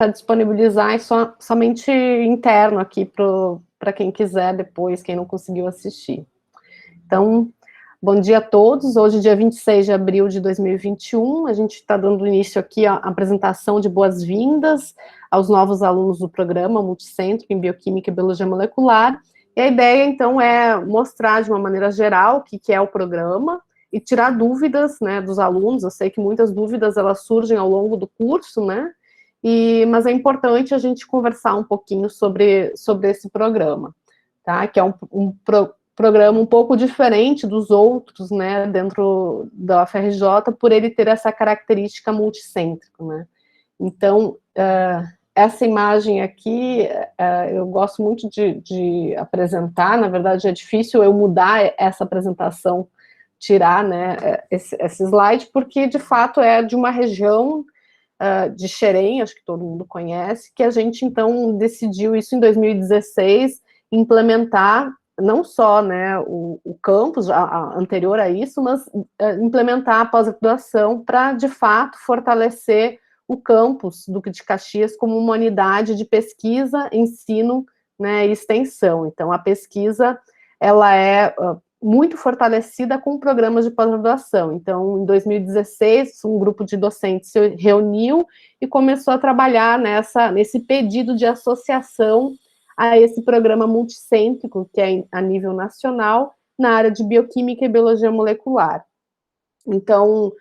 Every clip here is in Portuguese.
disponibilizar somente interno aqui para quem quiser depois, quem não conseguiu assistir. Então, bom dia a todos. Hoje, dia 26 de abril de 2021, a gente está dando início aqui à apresentação de boas-vindas aos novos alunos do programa Multicêntrico em Bioquímica e Biologia Molecular. E a ideia, então, é mostrar de uma maneira geral o que é o programa e tirar dúvidas, né, dos alunos. Eu sei que muitas dúvidas, elas surgem ao longo do curso, né, mas é importante a gente conversar um pouquinho sobre esse programa, tá? Que é um programa um pouco diferente dos outros, né, dentro da UFRJ, por ele ter essa característica multicêntrica, né? Então, essa imagem aqui, eu gosto muito de apresentar. Na verdade, é difícil eu mudar essa apresentação, tirar, né, esse slide, porque, de fato, é de uma região de Xerém, acho que todo mundo conhece, que a gente, então, decidiu isso em 2016, implementar não só, né, o campus anterior a isso, mas implementar a pós-graduação para, de fato, fortalecer o campus Duque de Caxias como uma unidade de pesquisa, ensino, né, e extensão. Então, a pesquisa, ela é muito fortalecida com programas de pós-graduação. Então, em 2016, um grupo de docentes se reuniu e começou a trabalhar nesse pedido de associação a esse programa multicêntrico, que é a nível nacional, na área de bioquímica e biologia molecular. Então,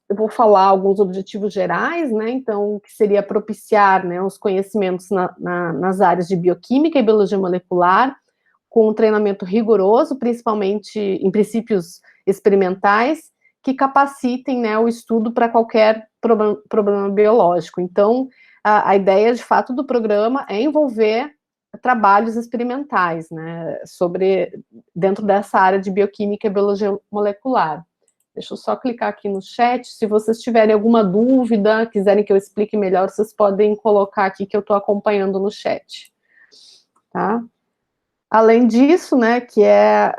eu vou falar alguns objetivos gerais, né? Então, que seria propiciar, né, os conhecimentos nas áreas de bioquímica e biologia molecular, com um treinamento rigoroso, principalmente em princípios experimentais, que capacitem, né, o estudo para qualquer problema biológico. Então, a ideia, de fato, do programa é envolver trabalhos experimentais, né, dentro dessa área de bioquímica e biologia molecular. Deixa eu só clicar aqui no chat. Se vocês tiverem alguma dúvida, quiserem que eu explique melhor, vocês podem colocar aqui que eu estou acompanhando no chat. Tá? Além disso, né, que é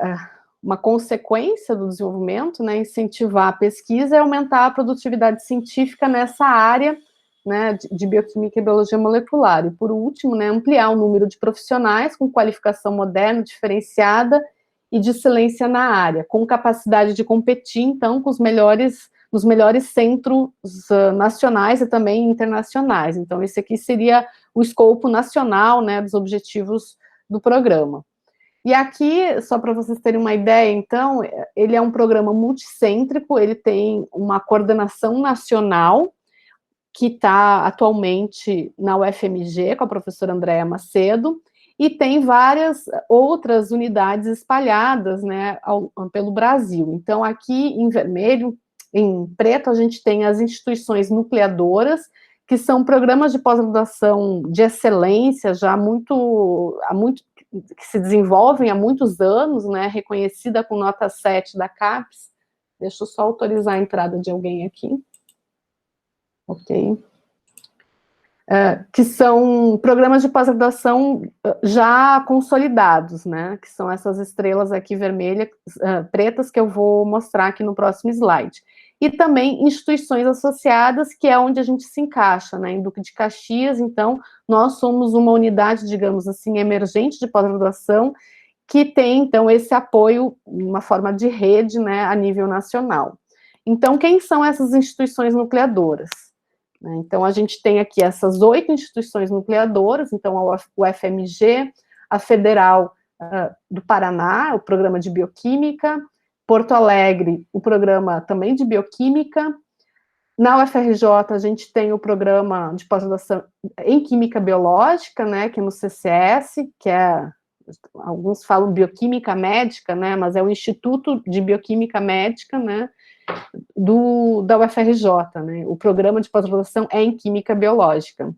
uma consequência do desenvolvimento, né, incentivar a pesquisa e aumentar a produtividade científica nessa área, né, de bioquímica e biologia molecular. E, por último, né, ampliar o número de profissionais com qualificação moderna, diferenciada e de excelência na área, com capacidade de competir, então, com os melhores centros nacionais e também internacionais. Então, esse aqui seria o escopo nacional, né, dos objetivos do programa. E aqui, só para vocês terem uma ideia, então, ele é um programa multicêntrico, ele tem uma coordenação nacional, que está atualmente na UFMG, com a professora Andréa Macedo, e tem várias outras unidades espalhadas, né, pelo Brasil. Então, aqui em vermelho, em preto, a gente tem as instituições nucleadoras, que são programas de pós-graduação de excelência, que se desenvolvem há muitos anos, né, reconhecida com nota 7 da CAPES. Deixa eu só autorizar a entrada de alguém aqui. Ok. Que são programas de pós-graduação já consolidados, né, que são essas estrelas aqui vermelhas, pretas, que eu vou mostrar aqui no próximo slide. E também instituições associadas, que é onde a gente se encaixa, né, em Duque de Caxias. Então, nós somos uma unidade, digamos assim, emergente de pós-graduação, que tem, então, esse apoio, uma forma de rede, né, a nível nacional. Então, quem são essas instituições nucleadoras? Então, a gente tem aqui essas 8 instituições nucleadoras, então, a UFMG, a Federal do Paraná, o programa de bioquímica, Porto Alegre, o programa também de bioquímica. Na UFRJ, a gente tem o programa de pós-graduação em química biológica, né, que é no CCS, que é, alguns falam bioquímica médica, né, mas é o Instituto de Bioquímica Médica, né, da UFRJ, né, o programa de pós-graduação é em química biológica.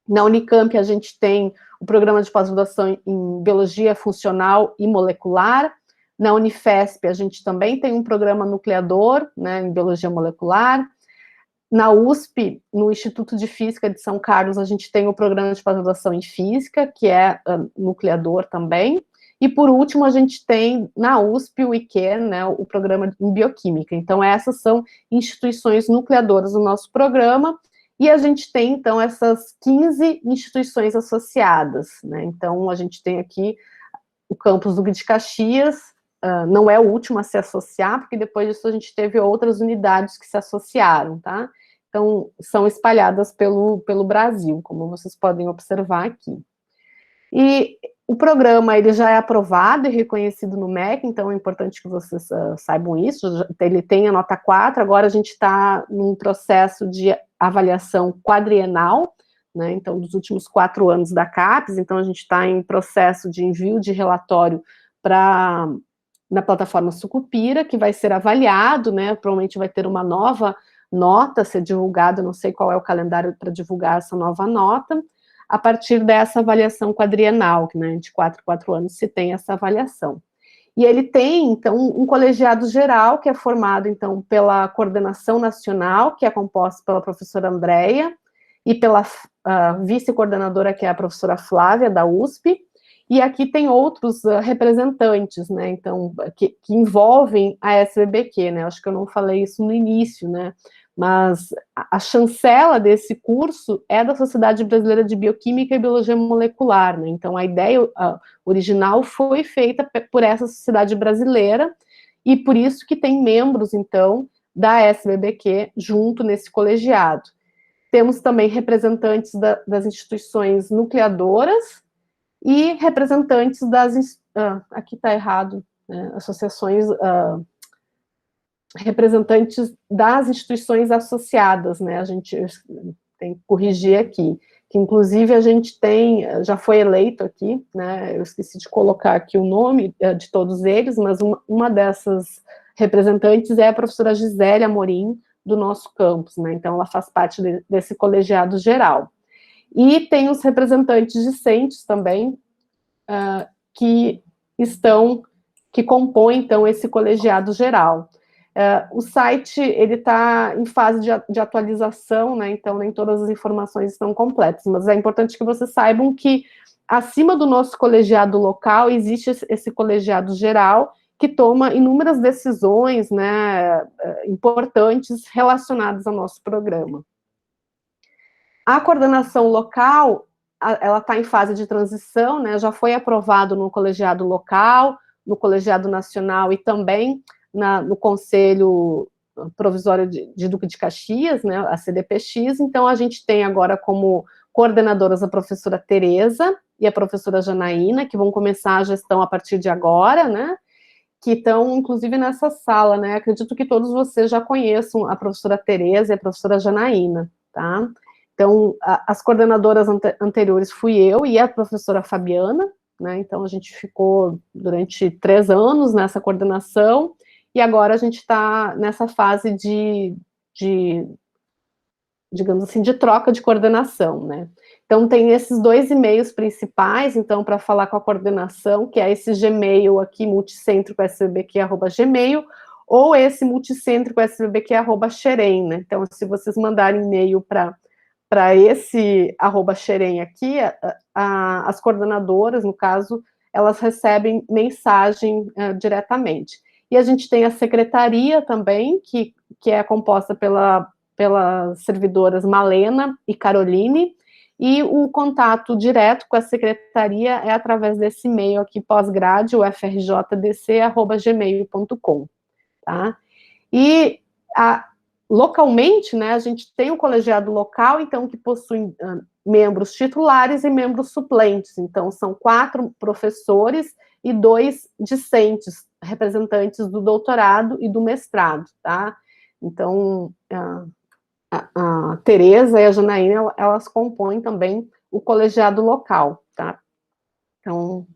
Na Unicamp, a gente tem o programa de pós-graduação em biologia funcional e molecular. Na Unifesp, a gente também tem um programa nucleador, né, em biologia molecular. Na USP, no Instituto de Física de São Carlos, a gente tem o programa de pós-graduação em física, que é nucleador também. E, por último, a gente tem na USP, o IQE, né, o programa em bioquímica. Então, essas são instituições nucleadoras do nosso programa, E a gente tem, então, essas 15 instituições associadas, né? Então, a gente tem aqui o campus Duque de Caxias, não é o último a se associar, porque depois disso a gente teve outras unidades que se associaram, tá? Então, são espalhadas pelo Brasil, como vocês podem observar aqui. E o programa, ele já é aprovado e reconhecido no MEC, então é importante que vocês saibam isso, ele tem a nota 4, agora a gente está num processo de avaliação quadrienal, né, então dos últimos 4 anos da CAPES, então a gente está em processo de envio de relatório na plataforma Sucupira, que vai ser avaliado, né, provavelmente vai ter uma nova nota a ser divulgada, não sei qual é o calendário para divulgar essa nova nota, a partir dessa avaliação quadrienal, que, né, de 4 em 4 anos se tem essa avaliação. E ele tem, então, um colegiado geral, que é formado, então, pela coordenação nacional, que é composta pela professora Andréia, e pela vice-coordenadora, que é a professora Flávia, da USP, e aqui tem outros representantes, né, então, que envolvem a SBBQ, né, acho que eu não falei isso no início, né, mas a chancela desse curso é da Sociedade Brasileira de Bioquímica e Biologia Molecular, né? Então a ideia original foi feita por essa sociedade brasileira, e por isso que tem membros, então, da SBBQ junto nesse colegiado. Temos também representantes das instituições nucleadoras e representantes das, aqui está errado, né, associações, representantes das instituições associadas, né, a gente tem que corrigir aqui, que inclusive a gente tem, já foi eleito aqui, né, eu esqueci de colocar aqui o nome de todos eles, mas uma dessas representantes é a professora Gisele Amorim, do nosso campus, né, então ela faz parte desse colegiado geral. E tem os representantes discentes também, que compõem, então, esse colegiado geral. O site, ele está em fase de atualização, né, então nem todas as informações estão completas, mas é importante que vocês saibam que acima do nosso colegiado local existe esse colegiado geral que toma inúmeras decisões, né, importantes relacionadas ao nosso programa. A coordenação local, ela está em fase de transição, né, já foi aprovado no colegiado local, no colegiado nacional e também no Conselho Provisório de Duque de Caxias, né, a CDPX, então a gente tem agora como coordenadoras a professora Tereza e a professora Janaína, que vão começar a gestão a partir de agora, né, que estão, inclusive, nessa sala, né, acredito que todos vocês já conheçam a professora Tereza e a professora Janaína, tá? Então, as coordenadoras anteriores fui eu e a professora Fabiana, né, então a gente ficou durante 3 anos nessa coordenação, e agora a gente está nessa fase digamos assim, de troca de coordenação, né. Então, tem esses 2 e-mails principais, então, para falar com a coordenação, que é esse Gmail aqui, multicêntrico.sbbq@gmail, ou esse multicêntrico.sbbq@xerem, né. Então, se vocês mandarem e-mail para esse @xerem aqui, as coordenadoras, no caso, elas recebem mensagem diretamente. E a gente tem a secretaria também, que é composta pelas servidoras Malena e Caroline, e o contato direto com a secretaria é através desse e-mail aqui, pós-grade, ufrjdc@gmail.com, tá? E localmente, né, a gente tem um colegiado local, então, que possui membros titulares e membros suplentes, então, são 4 professores e 2 discentes, representantes do doutorado e do mestrado, tá? Então, a Tereza e a Janaína, elas compõem também o colegiado local, tá? Então,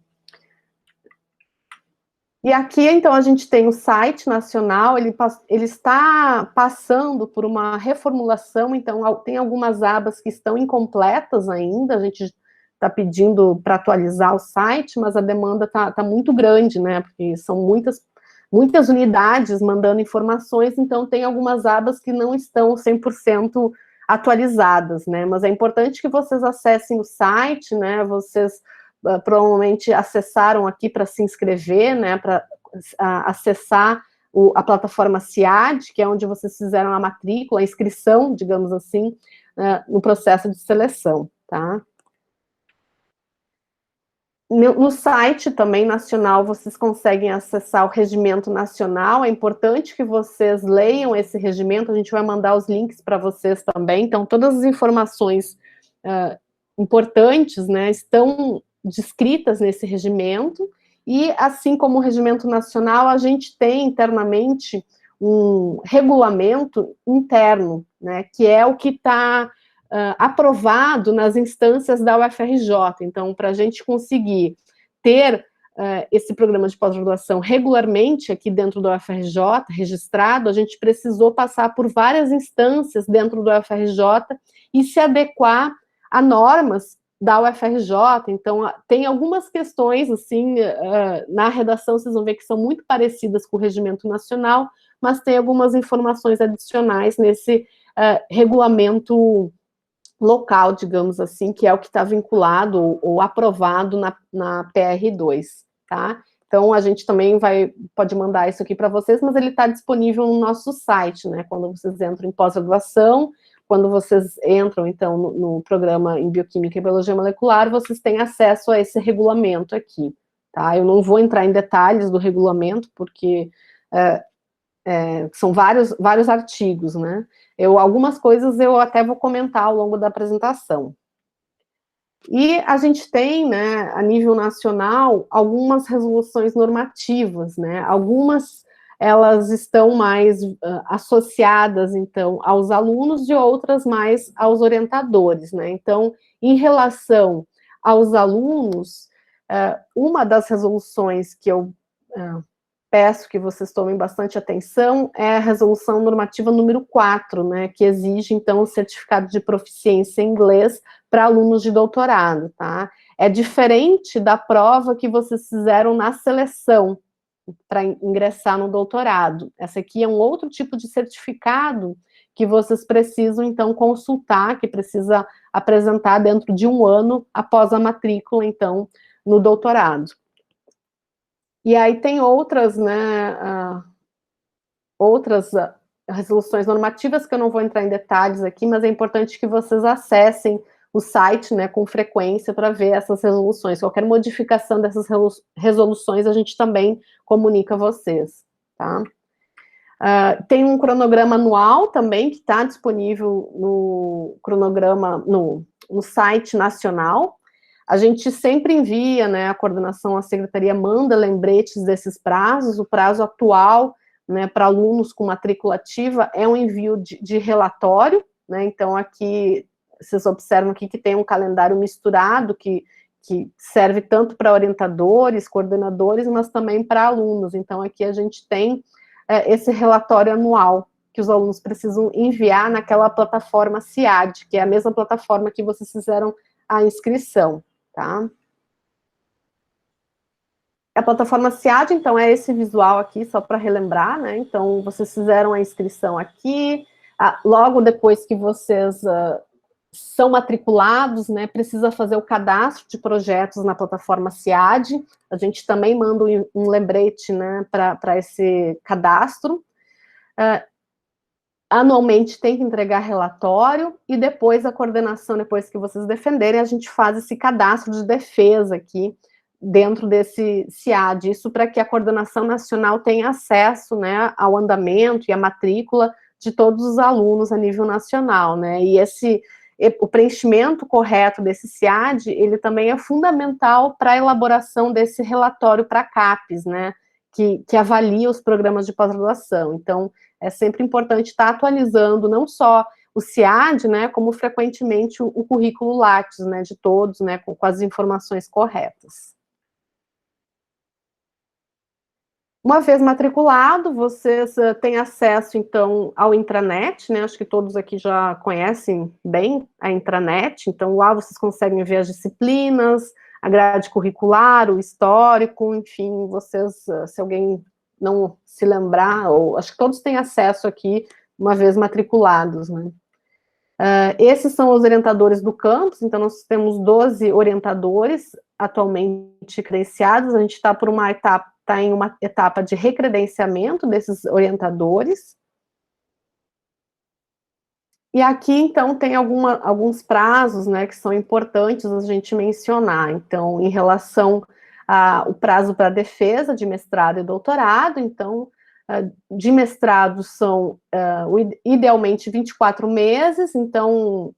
e aqui, então, a gente tem o site nacional, ele está passando por uma reformulação, então, tem algumas abas que estão incompletas ainda, a gente está pedindo para atualizar o site, mas a demanda está muito grande, né, porque são muitas unidades mandando informações, então tem algumas abas que não estão 100% atualizadas, né, mas é importante que vocês acessem o site, né, vocês provavelmente acessaram aqui para se inscrever, né, para acessar a plataforma CIAD, que é onde vocês fizeram a matrícula, a inscrição, digamos assim, no processo de seleção, tá? No site também nacional, vocês conseguem acessar o regimento nacional. É importante que vocês leiam esse regimento. A gente vai mandar os links para vocês também. Então, todas as informações importantes, né, estão descritas nesse regimento. E, assim como o regimento nacional, a gente tem internamente um regulamento interno, né, que é o que está aprovado nas instâncias da UFRJ. Então, para a gente conseguir ter esse programa de pós-graduação regularmente aqui dentro da UFRJ, registrado, a gente precisou passar por várias instâncias dentro da UFRJ e se adequar a normas da UFRJ. Então, tem algumas questões, assim, na redação, vocês vão ver que são muito parecidas com o regimento nacional, mas tem algumas informações adicionais nesse regulamento local, digamos assim, que é o que está vinculado ou aprovado na PR2, tá? Então, a gente também pode mandar isso aqui para vocês, mas ele está disponível no nosso site, né? Quando vocês entram em pós-graduação, quando vocês entram, então, no programa em Bioquímica e Biologia Molecular, vocês têm acesso a esse regulamento aqui, tá? Eu não vou entrar em detalhes do regulamento, porque são vários artigos, né? Algumas coisas eu até vou comentar ao longo da apresentação. E a gente tem, né, a nível nacional, algumas resoluções normativas, né? Algumas, elas estão mais associadas, então, aos alunos e outras mais aos orientadores, né? Então, em relação aos alunos, uma das resoluções que eu peço que vocês tomem bastante atenção, é a resolução normativa número 4, né, que exige, então, o certificado de proficiência em inglês para alunos de doutorado, tá? É diferente da prova que vocês fizeram na seleção para ingressar no doutorado. Essa aqui é um outro tipo de certificado que vocês precisam, então, consultar, que precisa apresentar dentro de 1 ano após a matrícula, então, no doutorado. E aí tem outras, né, outras resoluções normativas que eu não vou entrar em detalhes aqui, mas é importante que vocês acessem o site, né, com frequência para ver essas resoluções. Qualquer modificação dessas resoluções a gente também comunica a vocês, tá? Tem um cronograma anual também que está disponível no cronograma, no site nacional. A gente sempre envia, né, a coordenação, a secretaria manda lembretes desses prazos. O prazo atual, né, para alunos com matrícula ativa é um envio de relatório, né? Então aqui vocês observam aqui que tem um calendário misturado que serve tanto para orientadores, coordenadores, mas também para alunos. Então aqui a gente tem esse relatório anual que os alunos precisam enviar naquela plataforma CIAD, que é a mesma plataforma que vocês fizeram a inscrição. Tá? A plataforma CIAD, então, é esse visual aqui, só para relembrar, né? Então, vocês fizeram a inscrição aqui, logo depois que vocês são matriculados, né, precisa fazer o cadastro de projetos na plataforma CIAD. A gente também manda um lembrete, né, para esse cadastro. Anualmente tem que entregar relatório, e depois a coordenação, depois que vocês defenderem, a gente faz esse cadastro de defesa aqui, dentro desse CIAD, isso para que a coordenação nacional tenha acesso, né, ao andamento e à matrícula de todos os alunos a nível nacional, né, e o preenchimento correto desse CIAD, ele também é fundamental para a elaboração desse relatório para a CAPES, né, que avalia os programas de pós-graduação. Então, é sempre importante estar atualizando não só o CIAD, né, como frequentemente o currículo Lattes, né, de todos, né, com as informações corretas. Uma vez matriculado, vocês têm acesso, então, ao intranet, né, acho que todos aqui já conhecem bem a intranet, então lá vocês conseguem ver as disciplinas, a grade curricular, o histórico, enfim, vocês, se alguém não se lembrar, ou acho que todos têm acesso aqui, uma vez matriculados, né. Esses são os orientadores do campus, então nós temos 12 orientadores atualmente credenciados, a gente está em uma etapa de recredenciamento desses orientadores. E aqui, então, tem alguns prazos, né, que são importantes a gente mencionar. Então, em relação ao prazo para defesa de mestrado e doutorado, então, de mestrado são, idealmente, 24 meses, então,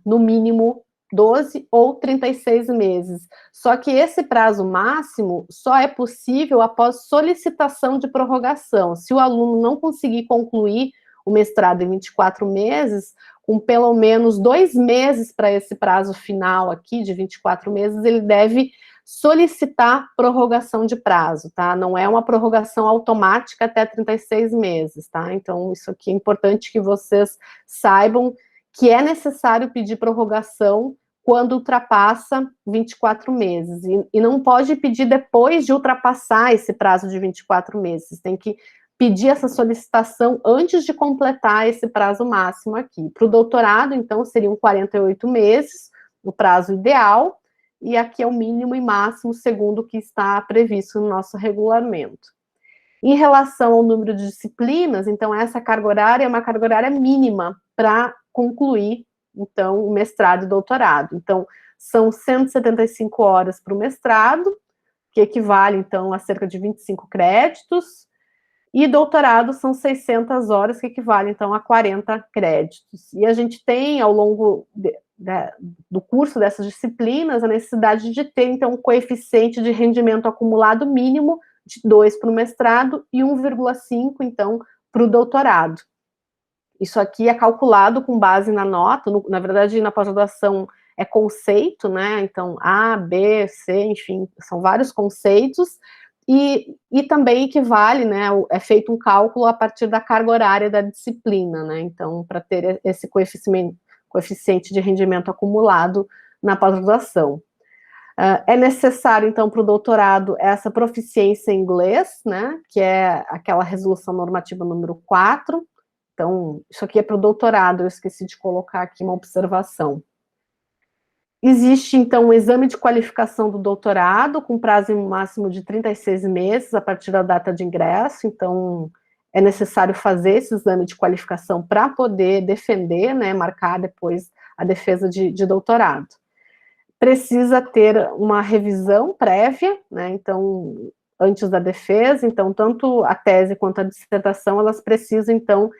no mínimo 12 ou 36 meses. Só que esse prazo máximo só é possível após solicitação de prorrogação. Se o aluno não conseguir concluir o mestrado em 24 meses, com pelo menos 2 meses para esse prazo final aqui, de 24 meses, ele deve solicitar prorrogação de prazo, tá? Não é uma prorrogação automática até 36 meses, tá? Então, isso aqui é importante que vocês saibam que é necessário pedir prorrogação quando ultrapassa 24 meses, e não pode pedir depois de ultrapassar esse prazo de 24 meses, tem que pedir essa solicitação antes de completar esse prazo máximo aqui. Para o doutorado, então, seriam 48 meses, o prazo ideal, e aqui é o mínimo e máximo segundo o que está previsto no nosso regulamento. Em relação ao número de disciplinas, então, essa carga horária é uma carga horária mínima para concluir, então, o mestrado e doutorado. Então, são 175 horas para o mestrado, que equivale, então, a cerca de 25 créditos, e doutorado são 600 horas, que equivale, então, a 40 créditos. E a gente tem, ao longo do curso dessas disciplinas, a necessidade de ter, então, um coeficiente de rendimento acumulado mínimo de 2 para o mestrado e 1,5, então, para o doutorado. Isso aqui é calculado com base na nota, na verdade, na pós-graduação é conceito, né? Então, A, B, C, enfim, são vários conceitos, e também equivale, né? É feito um cálculo a partir da carga horária da disciplina, né? Então, para ter esse coeficiente de rendimento acumulado na pós-graduação. É necessário, então, para o doutorado, essa proficiência em inglês, né, que é aquela resolução normativa número 4. Então, isso aqui é para o doutorado, eu esqueci de colocar aqui uma observação. Existe, então, um exame de qualificação do doutorado, com prazo máximo de 36 meses, a partir da data de ingresso. Então, é necessário fazer esse exame de qualificação para poder defender, né, marcar depois a defesa de doutorado. Precisa ter uma revisão prévia, né, então, antes da defesa. Então, tanto a tese quanto a dissertação, elas precisam, então,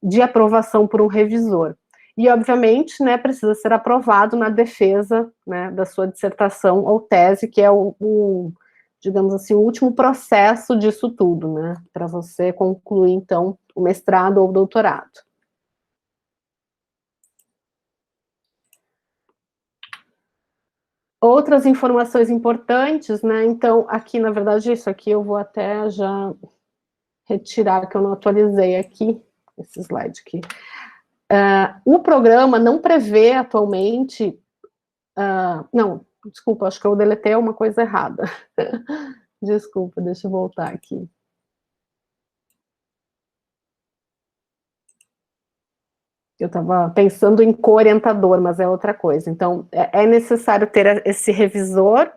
de aprovação por um revisor. E, obviamente, né, precisa ser aprovado na defesa, né, da sua dissertação ou tese, que é digamos assim, o último processo disso tudo, né, para você concluir, então, o mestrado ou o doutorado. Outras informações importantes, né, então, aqui, na verdade, isso aqui eu vou até já retirar, que eu não atualizei aqui, esse slide aqui. O programa não prevê atualmente, não, desculpa, acho que eu deletei uma coisa errada. Desculpa, deixa eu voltar aqui. Eu estava pensando em co-orientador, mas é outra coisa. Então, é necessário ter esse revisor.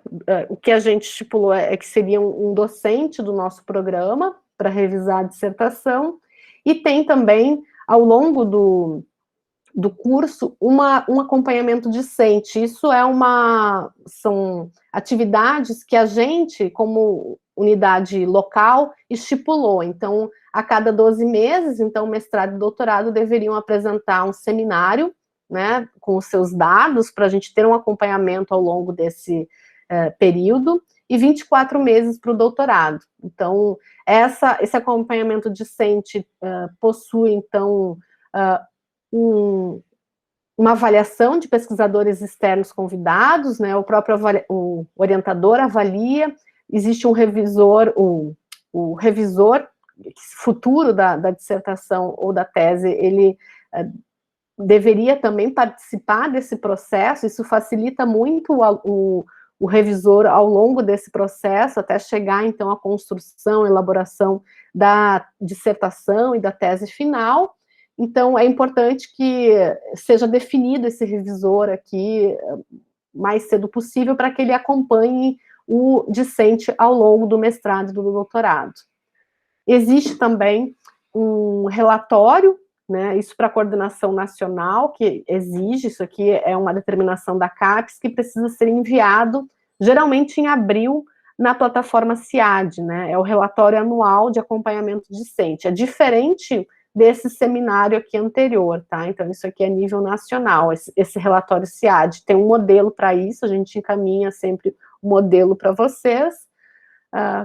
O que a gente estipulou é que seria um docente do nosso programa para revisar a dissertação, e tem também, ao longo do curso, um acompanhamento discente. Isso são atividades que a gente, como unidade local, estipulou. Então, a cada 12 meses, então, mestrado e doutorado deveriam apresentar um seminário, né, com os seus dados, para a gente ter um acompanhamento ao longo desse período, e 24 meses para o doutorado. Então, esse acompanhamento discente possui, então, uma avaliação de pesquisadores externos convidados, né, o orientador avalia, existe um revisor, o revisor futuro da dissertação ou da tese, ele deveria também participar desse processo. Isso facilita muito o revisor ao longo desse processo, até chegar, então, à construção, elaboração da dissertação e da tese final. Então, é importante que seja definido esse revisor aqui mais cedo possível, para que ele acompanhe o discente ao longo do mestrado e do doutorado. Existe também um relatório, né? Isso para a coordenação nacional, que exige, isso aqui é uma determinação da CAPES, que precisa ser enviado, geralmente em abril, na plataforma CIAD, né? É o relatório anual de acompanhamento discente. É diferente desse seminário aqui anterior, tá? Então, isso aqui é nível nacional, esse relatório CIAD. Tem um modelo para isso, a gente encaminha sempre o modelo para vocês.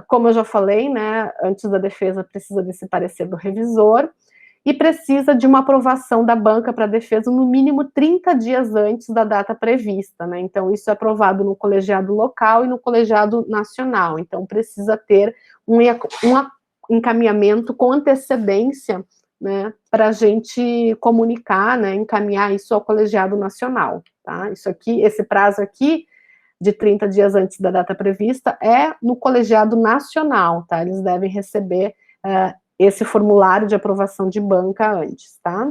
Como eu já falei, né, antes da defesa precisa desse parecer do revisor, e precisa de uma aprovação da banca para defesa no mínimo 30 dias antes da data prevista, né? Então, isso é aprovado no colegiado local e no colegiado nacional. Então, precisa ter um encaminhamento com antecedência, né, para a gente comunicar, né, encaminhar isso ao colegiado nacional, tá? Isso aqui, esse prazo aqui, de 30 dias antes da data prevista, é no colegiado nacional, tá? Eles devem receber esse formulário de aprovação de banca antes, tá?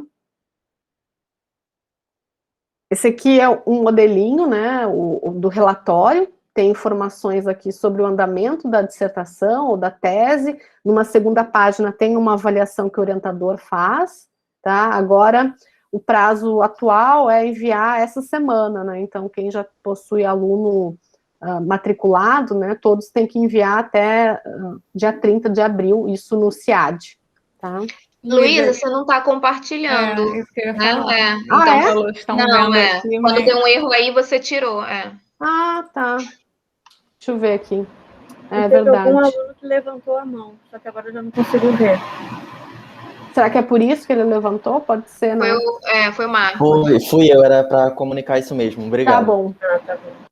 Esse aqui é um modelinho, né, do relatório, tem informações aqui sobre o andamento da dissertação ou da tese, numa segunda página tem uma avaliação que o orientador faz, tá? Agora, o prazo atual é enviar essa semana, né, então quem já possui aluno matriculado, né, todos têm que enviar até dia 30 de abril, isso no CIAD, tá? Luísa, você não está compartilhando. Isso que eu ia né? falar. Então, falou, estão vendo aqui, quando tem um erro aí, você tirou. Ah, tá. Deixa eu ver aqui. É teve verdade. algum aluno que levantou a mão, só que agora eu já não consigo ver. Será que é por isso que ele levantou? Pode ser, né? Foi o Marcos. Fui eu, era para comunicar isso mesmo. Obrigado. Tá bom. Tá bom.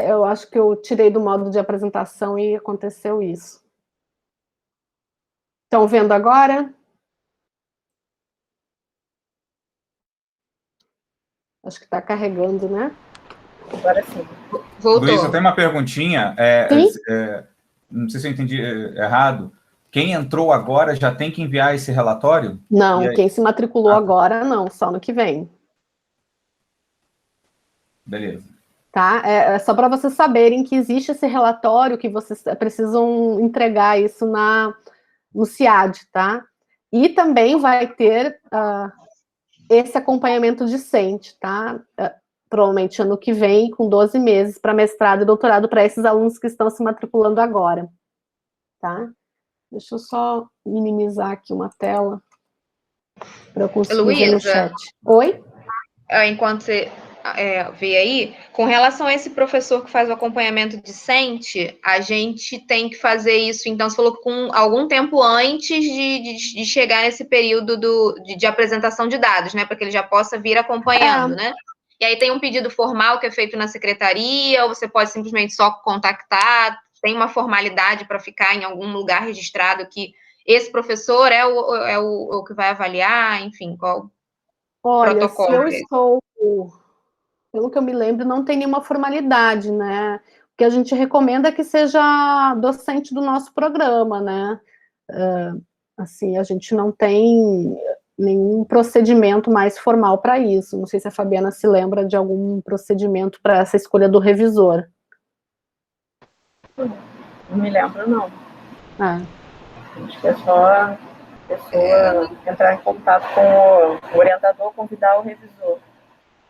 Eu acho que eu tirei do modo de apresentação e aconteceu isso. Estão vendo agora? Acho que está carregando, né? Agora sim. Voltou. Luísa, tem uma perguntinha. Não sei se eu entendi errado. Quem entrou agora já tem que enviar esse relatório? Não, quem se matriculou agora, não. Só no que vem. Beleza. Tá? É só para vocês saberem que existe esse relatório que vocês precisam entregar isso no CIAD, tá? E também vai ter esse acompanhamento discente, tá? Provavelmente ano que vem, com 12 meses, para mestrado e doutorado para esses alunos que estão se matriculando agora, tá? Deixa eu só minimizar aqui uma tela para eu conseguir ver no chat. Oi? Enquanto você vê aí, com relação a esse professor que faz o acompanhamento discente, a gente tem que fazer isso, então, você falou com algum tempo antes de chegar nesse período de apresentação de dados, né, para que ele já possa vir acompanhando, né? E aí tem um pedido formal que é feito na secretaria, ou você pode simplesmente só contactar, tem uma formalidade para ficar em algum lugar registrado que esse professor é o que vai avaliar, enfim, qual protocolo? Olha, se eu estou... Pelo que eu me lembro, não tem nenhuma formalidade, né? O que a gente recomenda é que seja docente do nosso programa, né? Assim, a gente não tem nenhum procedimento mais formal para isso. Não sei se a Fabiana se lembra de algum procedimento para essa escolha do revisor. Não me lembro, não. Acho que é só a pessoa entrar em contato com o orientador, convidar o revisor.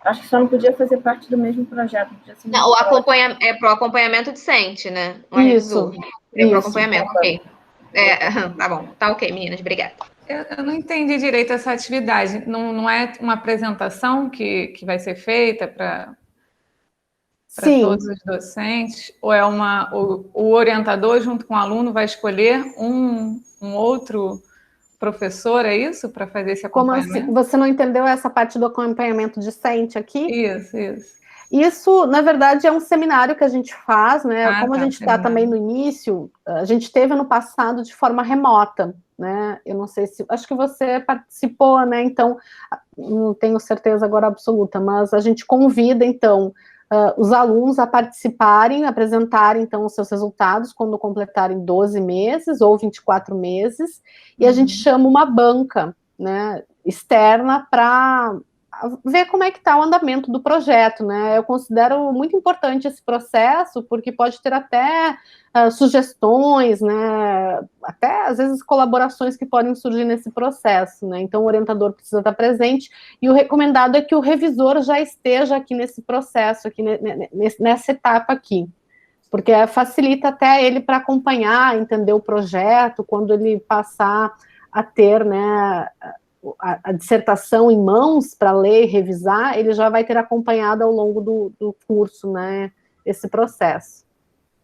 Acho que só não podia fazer parte do mesmo projeto. Não, é para o acompanhamento discente, né? Não é isso. É para o acompanhamento, ok. Tá bom, tá ok, meninas, obrigada. Eu não entendi direito essa atividade. Não é uma apresentação que vai ser feita para todos os docentes? Ou é o orientador, junto com o aluno, vai escolher um outro professor, é isso? Para fazer esse acompanhamento? Como assim? Você não entendeu essa parte do acompanhamento discente aqui? Isso. Isso, na verdade, é um seminário que a gente faz, né? Como a gente está também no início, a gente teve ano passado de forma remota, né? Eu não sei se... Acho que você participou, né? Então, não tenho certeza agora absoluta, mas a gente convida, então, os alunos a participarem, apresentarem, então, os seus resultados quando completarem 12 meses ou 24 meses, e a gente chama uma banca, né, externa para ver como é que está o andamento do projeto, né? Eu considero muito importante esse processo, porque pode ter até sugestões, né? Até, às vezes, colaborações que podem surgir nesse processo, né? Então, o orientador precisa estar presente, e o recomendado é que o revisor já esteja aqui nesse processo, aqui nessa etapa aqui, porque facilita até ele para acompanhar, entender o projeto, quando ele passar a ter, né, a dissertação em mãos para ler e revisar, ele já vai ter acompanhado ao longo do curso, né, esse processo.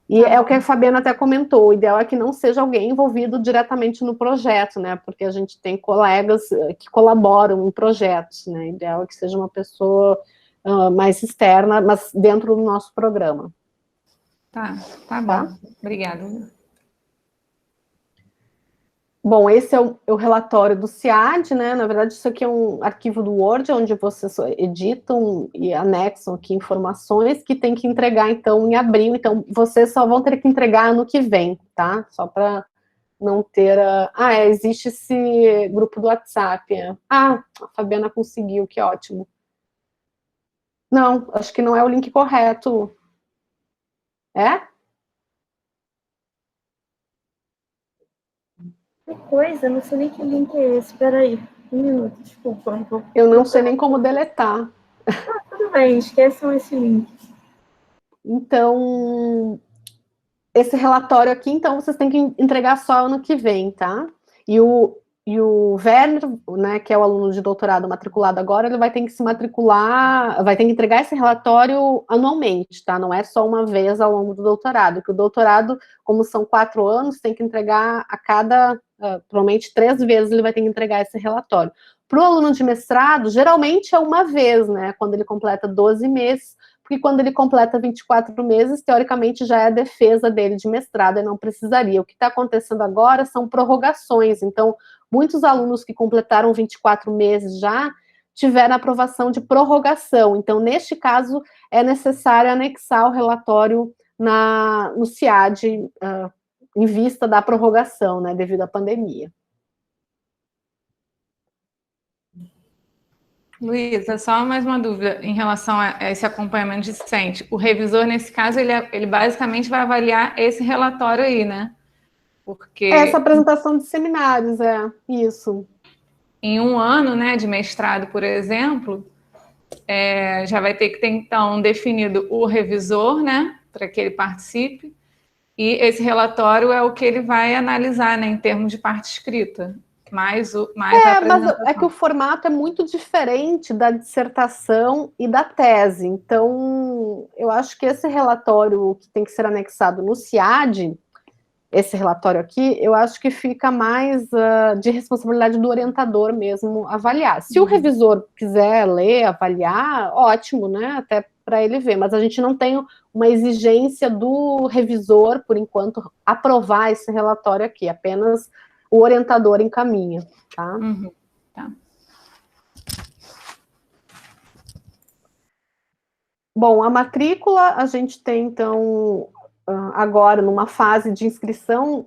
E é o que a Fabiana até comentou, o ideal é que não seja alguém envolvido diretamente no projeto, né, porque a gente tem colegas que colaboram em projetos, né, o ideal é que seja uma pessoa mais externa, mas dentro do nosso programa. Tá bom. Obrigada. Bom, esse é o relatório do CIAD, né? Na verdade, isso aqui é um arquivo do Word, onde vocês editam e anexam aqui informações que tem que entregar, então, em abril. Então, vocês só vão ter que entregar ano que vem, tá? Só para não ter... existe esse grupo do WhatsApp. A Fabiana conseguiu, que ótimo. Não, acho que não é o link correto. É? Que coisa, não sei nem que link é esse. Espera aí, um minuto, desculpa. Eu não sei nem como deletar. Tudo bem, esqueçam esse link. Então, esse relatório aqui, então, vocês têm que entregar só ano que vem, tá? E o Werner, né, que é o aluno de doutorado matriculado agora, ele vai ter que se matricular, vai ter que entregar esse relatório anualmente, tá? Não é só uma vez ao longo do doutorado, que o doutorado, como são 4 anos, tem que entregar a cada, provavelmente 3 vezes ele vai ter que entregar esse relatório. Para o aluno de mestrado, geralmente é uma vez, né, quando ele completa 12 meses, porque quando ele completa 24 meses, teoricamente já é a defesa dele de mestrado, e não precisaria. O que está acontecendo agora são prorrogações, então, muitos alunos que completaram 24 meses já tiveram aprovação de prorrogação, então, neste caso, é necessário anexar o relatório no CIAD, em vista da prorrogação, né, devido à pandemia. Luísa, só mais uma dúvida em relação a esse acompanhamento discente. O revisor, nesse caso, ele basicamente vai avaliar esse relatório aí, né? Porque... Essa apresentação de seminários, isso. Em um ano, né, de mestrado, por exemplo, já vai ter que ter, então, definido o revisor, né, para que ele participe, e esse relatório é o que ele vai analisar, né, em termos de parte escrita. Mas é que o formato é muito diferente da dissertação e da tese. Então, eu acho que esse relatório que tem que ser anexado no CIAD, esse relatório aqui, eu acho que fica mais de responsabilidade do orientador mesmo avaliar. Se o revisor quiser ler, avaliar, ótimo, né? Até para ele ver. Mas a gente não tem uma exigência do revisor, por enquanto, aprovar esse relatório aqui. Apenas o orientador encaminha, tá? Tá. Bom, a matrícula, a gente tem, então, agora numa fase de inscrição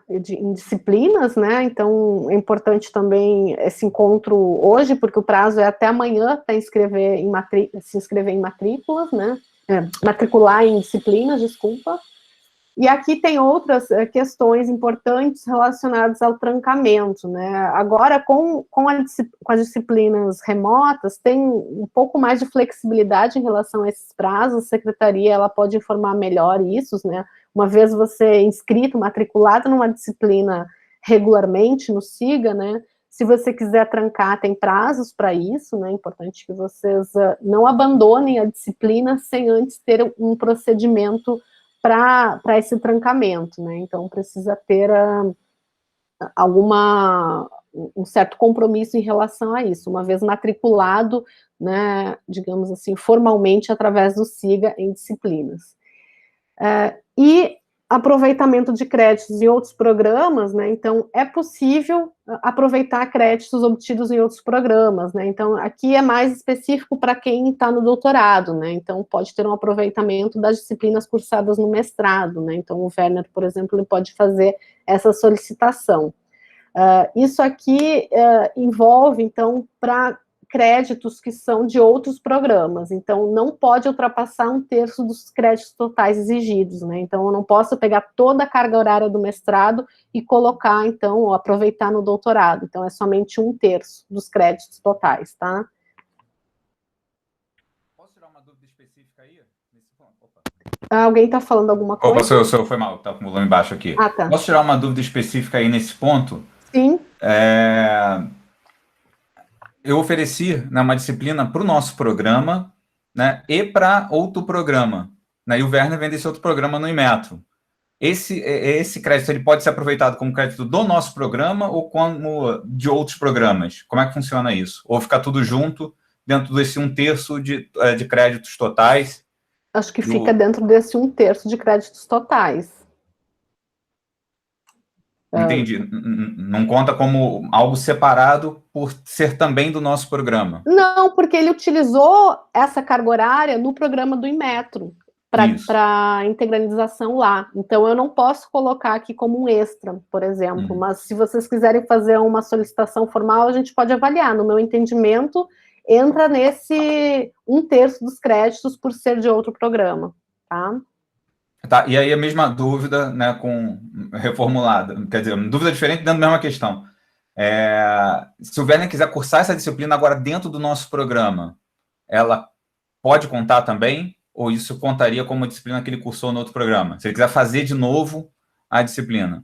em disciplinas, né? Então, é importante também esse encontro hoje, porque o prazo é até amanhã para se inscrever em matrículas, né? Matricular em disciplinas, desculpa. E aqui tem outras questões importantes relacionadas ao trancamento, né? Agora, com as disciplinas remotas, tem um pouco mais de flexibilidade em relação a esses prazos. A secretaria ela pode informar melhor isso, né? Uma vez você é inscrito, matriculado numa disciplina regularmente no SIGA, né? Se você quiser trancar, tem prazos para isso, né? É importante que vocês não abandonem a disciplina sem antes ter um procedimento para esse trancamento, né? Então, precisa ter um certo compromisso em relação a isso, uma vez matriculado, né, digamos assim, formalmente através do SIGA em disciplinas. E aproveitamento de créditos em outros programas, né? Então, é possível aproveitar créditos obtidos em outros programas, né? Então, aqui é mais específico para quem está no doutorado, né? Então, pode ter um aproveitamento das disciplinas cursadas no mestrado, né? Então, o Werner, por exemplo, ele pode fazer essa solicitação. Isso aqui envolve, então, para créditos que são de outros programas, então não pode ultrapassar 1/3 dos créditos totais exigidos, né? Então eu não posso pegar toda a carga horária do mestrado e colocar, então, ou aproveitar no doutorado, então é somente 1/3 dos créditos totais, tá? Posso tirar uma dúvida específica aí? Opa. Alguém está falando alguma coisa? Opa, foi mal, tá com o volume baixo aqui. Ah, tá. Posso tirar uma dúvida específica aí nesse ponto? Sim. Eu ofereci, né, uma disciplina para o nosso programa, né, e para outro programa, né, e o Werner vem desse outro programa no Inmetro. Esse crédito ele pode ser aproveitado como crédito do nosso programa ou como de outros programas? Como é que funciona isso? Ou fica tudo junto dentro desse 1/3 de créditos totais? Acho que fica dentro desse 1/3 de créditos totais. Entendi. Não conta como algo separado por ser também do nosso programa? Não, porque ele utilizou essa carga horária no programa do Inmetro, para integralização lá. Então, eu não posso colocar aqui como um extra, por exemplo, mas se vocês quiserem fazer uma solicitação formal, a gente pode avaliar. No meu entendimento, entra nesse 1/3 dos créditos por ser de outro programa, tá? Tá, e aí a mesma dúvida, né, reformulada, quer dizer, uma dúvida diferente dentro da mesma questão. Se o Werner quiser cursar essa disciplina agora dentro do nosso programa, ela pode contar também? Ou isso contaria como uma disciplina que ele cursou no outro programa? Se ele quiser fazer de novo a disciplina?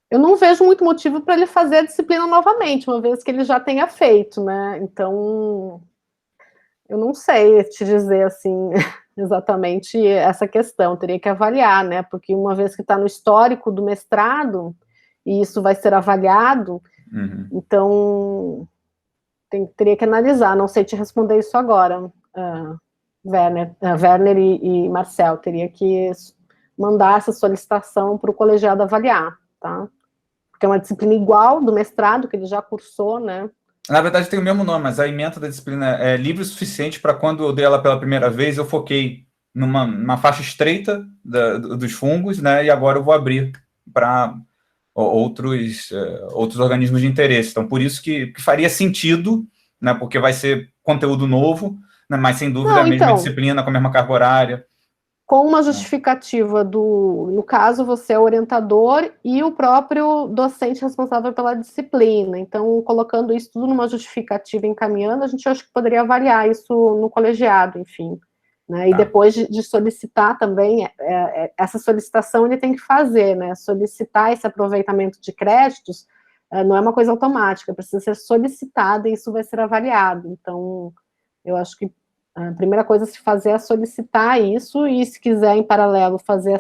Eu não vejo muito motivo para ele fazer a disciplina novamente, uma vez que ele já tenha feito, né? Então, eu não sei te dizer, assim, exatamente essa questão, teria que avaliar, né? Porque uma vez que está no histórico do mestrado, e isso vai ser avaliado, então teria que analisar, não sei te responder isso agora, Werner e Marcel, teria que mandar essa solicitação para o colegiado avaliar, tá? Porque é uma disciplina igual do mestrado, que ele já cursou, né? Na verdade tem o mesmo nome, mas a ementa da disciplina é livre o suficiente para quando eu dei ela pela primeira vez, eu foquei numa faixa estreita dos fungos, né? E agora eu vou abrir para outros organismos de interesse. Então, por isso que faria sentido, né? Porque vai ser conteúdo novo, né, mas sem dúvida a mesma disciplina, com a mesma carga horária. Com uma justificativa no caso, você é o orientador e o próprio docente responsável pela disciplina. Então, colocando isso tudo numa justificativa, encaminhando, a gente acho que poderia avaliar isso no colegiado, enfim. Né? E depois de solicitar também, essa solicitação ele tem que fazer, né? Solicitar esse aproveitamento de créditos não é uma coisa automática, precisa ser solicitada e isso vai ser avaliado. Então, eu acho que a primeira coisa a se fazer é solicitar isso, e se quiser, em paralelo, fazer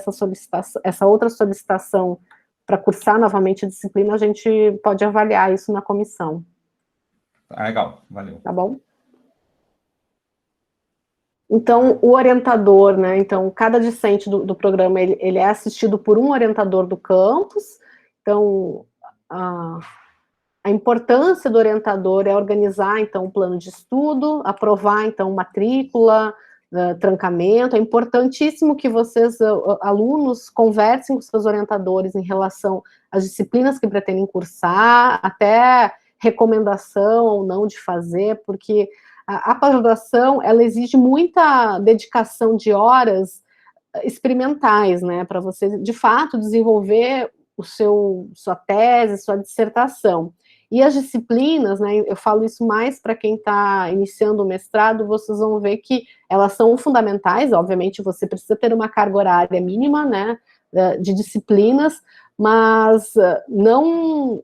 essa outra solicitação para cursar novamente a disciplina, a gente pode avaliar isso na comissão. Legal, valeu. Tá bom? Então, o orientador, né, então, cada discente do programa, ele é assistido por um orientador do campus, então, a importância do orientador é organizar, então, o plano de estudo, aprovar, então, matrícula, trancamento. É importantíssimo que vocês, alunos, conversem com seus orientadores em relação às disciplinas que pretendem cursar, até recomendação ou não de fazer, porque a pós-graduação, ela exige muita dedicação de horas experimentais, né, para você, de fato, desenvolver sua tese, sua dissertação. E as disciplinas, né, eu falo isso mais para quem está iniciando o mestrado, vocês vão ver que elas são fundamentais, obviamente você precisa ter uma carga horária mínima, né, de disciplinas, mas não,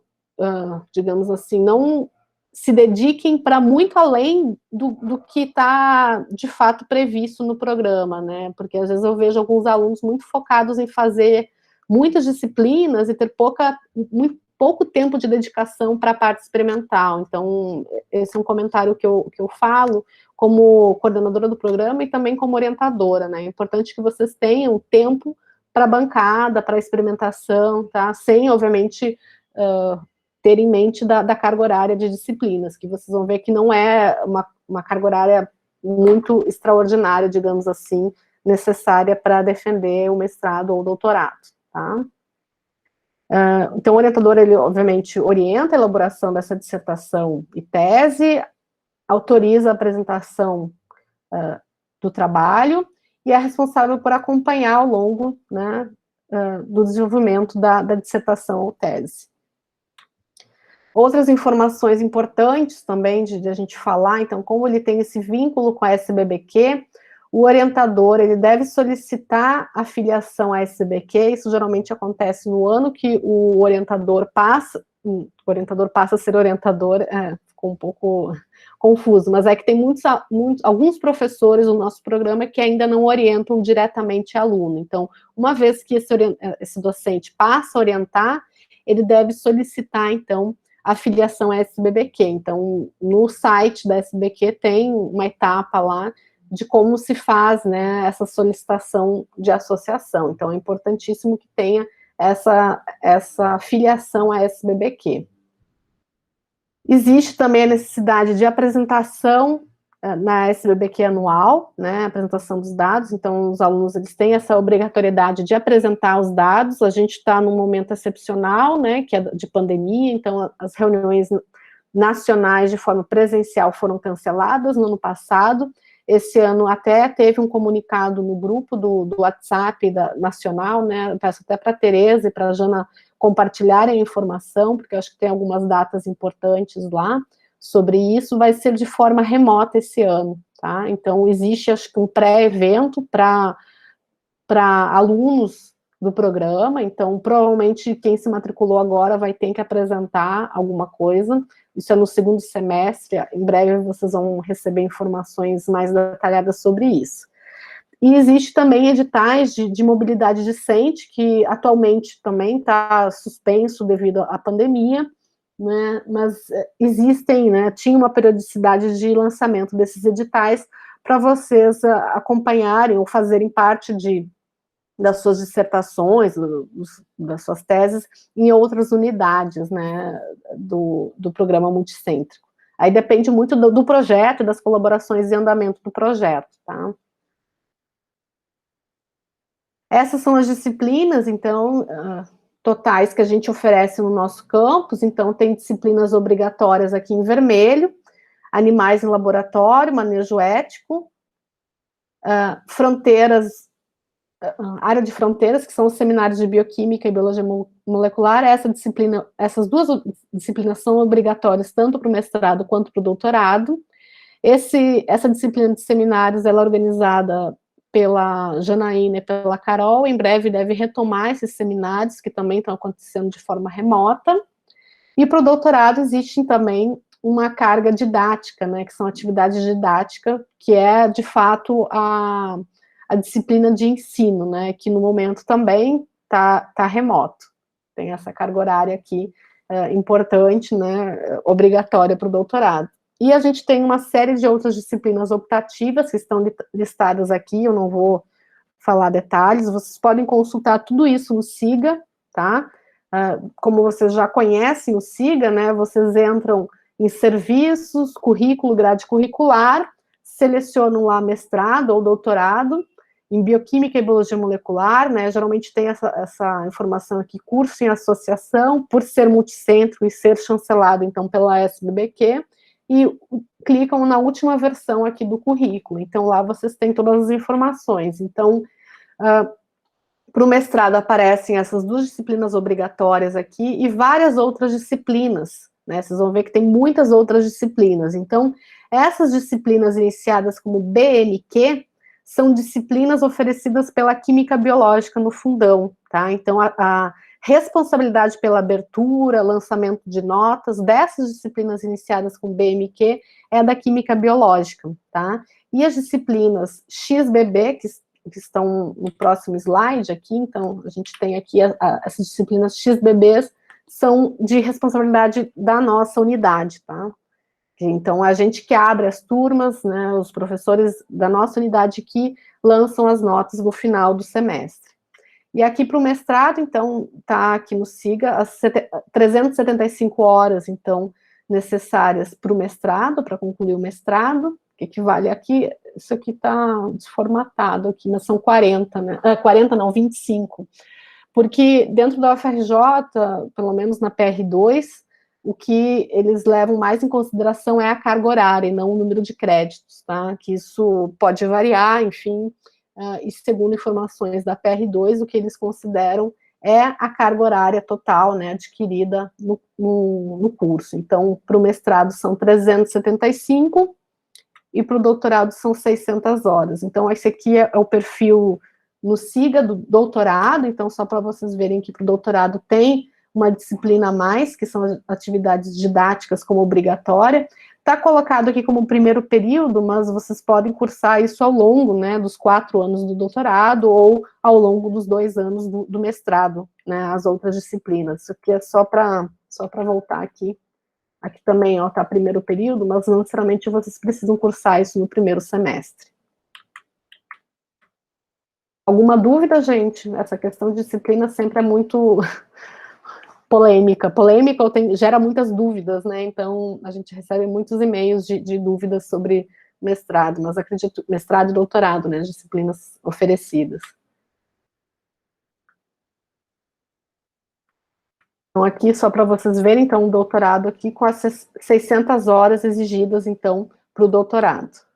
digamos assim, não se dediquem para muito além do que está, de fato, previsto no programa, né, porque às vezes eu vejo alguns alunos muito focados em fazer muitas disciplinas e ter muito pouco tempo de dedicação para a parte experimental. Então, esse é um comentário que eu falo como coordenadora do programa e também como orientadora, né? É importante que vocês tenham tempo para bancada, para experimentação, tá? Sem, obviamente, ter em mente da carga horária de disciplinas, que vocês vão ver que não é uma carga horária muito extraordinária, digamos assim, necessária para defender o mestrado ou o doutorado, tá? Então, o orientador, ele, obviamente, orienta a elaboração dessa dissertação e tese, autoriza a apresentação do trabalho e é responsável por acompanhar ao longo, né, do desenvolvimento da dissertação ou tese. Outras informações importantes também de a gente falar, então, como ele tem esse vínculo com a SBBQ, o orientador, ele deve solicitar a filiação à SBQ, isso geralmente acontece no ano que o orientador passa a ser orientador, ficou um pouco confuso, mas é que tem alguns professores no nosso programa que ainda não orientam diretamente aluno, então, uma vez que esse docente passa a orientar, ele deve solicitar, então, a filiação à SBBQ, então, no site da SBQ tem uma etapa lá de como se faz, né, essa solicitação de associação, então é importantíssimo que tenha essa filiação à SBBQ. Existe também a necessidade de apresentação na SBBQ anual, né, apresentação dos dados, então os alunos eles têm essa obrigatoriedade de apresentar os dados, a gente está num momento excepcional, né, que é de pandemia, então as reuniões nacionais de forma presencial foram canceladas no ano passado, esse ano até teve um comunicado no grupo do WhatsApp nacional, né, eu peço até para a Tereza e para a Jana compartilharem a informação, porque eu acho que tem algumas datas importantes lá, sobre isso, vai ser de forma remota esse ano, tá? Então, existe, acho que, um pré-evento para alunos do programa, então, provavelmente, quem se matriculou agora vai ter que apresentar alguma coisa, isso é no segundo semestre, em breve vocês vão receber informações mais detalhadas sobre isso. E existe também editais de mobilidade discente, que atualmente também está suspenso devido à pandemia, né, mas existem, né, tinha uma periodicidade de lançamento desses editais para vocês acompanharem ou fazerem parte das suas dissertações, das suas teses, em outras unidades, né, do programa multicêntrico. Aí depende muito do projeto, das colaborações e andamento do projeto, tá? Essas são as disciplinas, então, totais que a gente oferece no nosso campus, então tem disciplinas obrigatórias aqui em vermelho, animais em laboratório, manejo ético, área de fronteiras, que são os seminários de bioquímica e biologia molecular, essas duas disciplinas são obrigatórias tanto para o mestrado quanto para o doutorado. Essa disciplina de seminários, ela é organizada pela Janaína e pela Carol, em breve deve retomar esses seminários, que também estão acontecendo de forma remota, e para o doutorado existe também uma carga didática, né, que são atividades didáticas, que é, de fato, a disciplina de ensino, né, que no momento também tá remoto, tem essa carga horária aqui, importante, né, obrigatória para o doutorado. E a gente tem uma série de outras disciplinas optativas que estão listadas aqui, eu não vou falar detalhes, vocês podem consultar tudo isso no SIGA, tá? Como vocês já conhecem o SIGA, né, vocês entram em serviços, currículo, grade curricular, selecionam lá mestrado ou doutorado, em bioquímica e biologia molecular, né, geralmente tem essa informação aqui, curso em associação, por ser multicêntrico e ser chancelado, então, pela SBBQ, e clicam na última versão aqui do currículo, então lá vocês têm todas as informações. Então, para o mestrado aparecem essas duas disciplinas obrigatórias aqui e várias outras disciplinas, né, vocês vão ver que tem muitas outras disciplinas. Então, essas disciplinas iniciadas como BMQ são disciplinas oferecidas pela Química Biológica no fundão, tá? Então, a responsabilidade pela abertura, lançamento de notas dessas disciplinas iniciadas com BMQ é da Química Biológica, tá? E as disciplinas XBB, que estão no próximo slide aqui, então, a gente tem aqui essas disciplinas XBBs, são de responsabilidade da nossa unidade, tá? Então, a gente que abre as turmas, né, os professores da nossa unidade que lançam as notas no final do semestre. E aqui para o mestrado, então, está aqui no SIGA, as 375 horas, então, necessárias para o mestrado, para concluir o mestrado, que equivale aqui, isso aqui está desformatado aqui, mas são 40, né? 40 não, 25. Porque dentro da UFRJ, pelo menos na PR2, o que eles levam mais em consideração é a carga horária, e não o número de créditos, tá? Que isso pode variar, enfim, e segundo informações da PR2, o que eles consideram é a carga horária total, né, adquirida no curso. Então, para o mestrado são 375, e para o doutorado são 600 horas. Então, esse aqui é o perfil no SIGA do doutorado, então só para vocês verem que para o doutorado tem uma disciplina a mais, que são as atividades didáticas como obrigatória. Está colocado aqui como primeiro período, mas vocês podem cursar isso ao longo, né, dos 4 anos do doutorado ou ao longo dos 2 anos do mestrado, né, as outras disciplinas. Isso aqui é só para voltar aqui. Aqui também, ó, tá primeiro período, mas não necessariamente vocês precisam cursar isso no primeiro semestre. Alguma dúvida, gente? Essa questão de disciplina sempre é muito polêmica gera muitas dúvidas, né? Então, a gente recebe muitos e-mails de dúvidas sobre mestrado, mas acredito, mestrado e doutorado, né? As disciplinas oferecidas. Então, aqui, só para vocês verem, então, o doutorado aqui com as 600 horas exigidas, então, para o doutorado.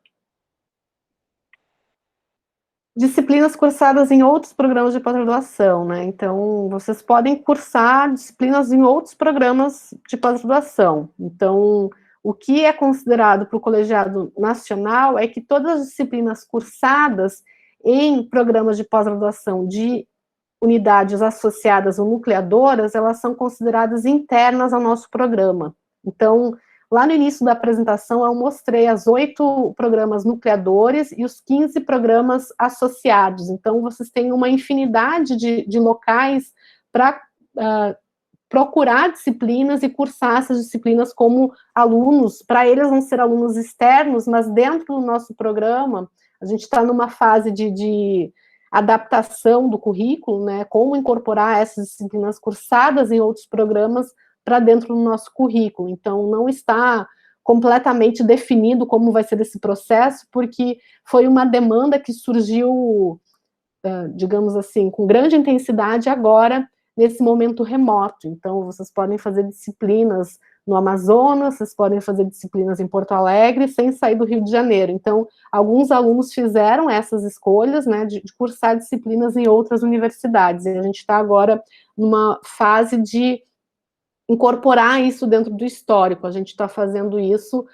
Disciplinas cursadas em outros programas de pós-graduação, né? Então, vocês podem cursar disciplinas em outros programas de pós-graduação. Então, o que é considerado para o colegiado nacional é que todas as disciplinas cursadas em programas de pós-graduação de unidades associadas ou nucleadoras, elas são consideradas internas ao nosso programa. Então, lá no início da apresentação, eu mostrei as 8 programas nucleadores e os 15 programas associados. Então, vocês têm uma infinidade de locais para procurar disciplinas e cursar essas disciplinas como alunos. Para eles vão ser alunos externos, mas dentro do nosso programa, a gente está numa fase de adaptação do currículo, né, como incorporar essas disciplinas cursadas em outros programas para dentro do nosso currículo. Então, não está completamente definido como vai ser esse processo, porque foi uma demanda que surgiu, digamos assim, com grande intensidade agora, nesse momento remoto. Então, vocês podem fazer disciplinas no Amazonas, vocês podem fazer disciplinas em Porto Alegre, sem sair do Rio de Janeiro. Então, alguns alunos fizeram essas escolhas, né, de cursar disciplinas em outras universidades, e a gente está agora numa fase de incorporar isso dentro do histórico. A gente está fazendo isso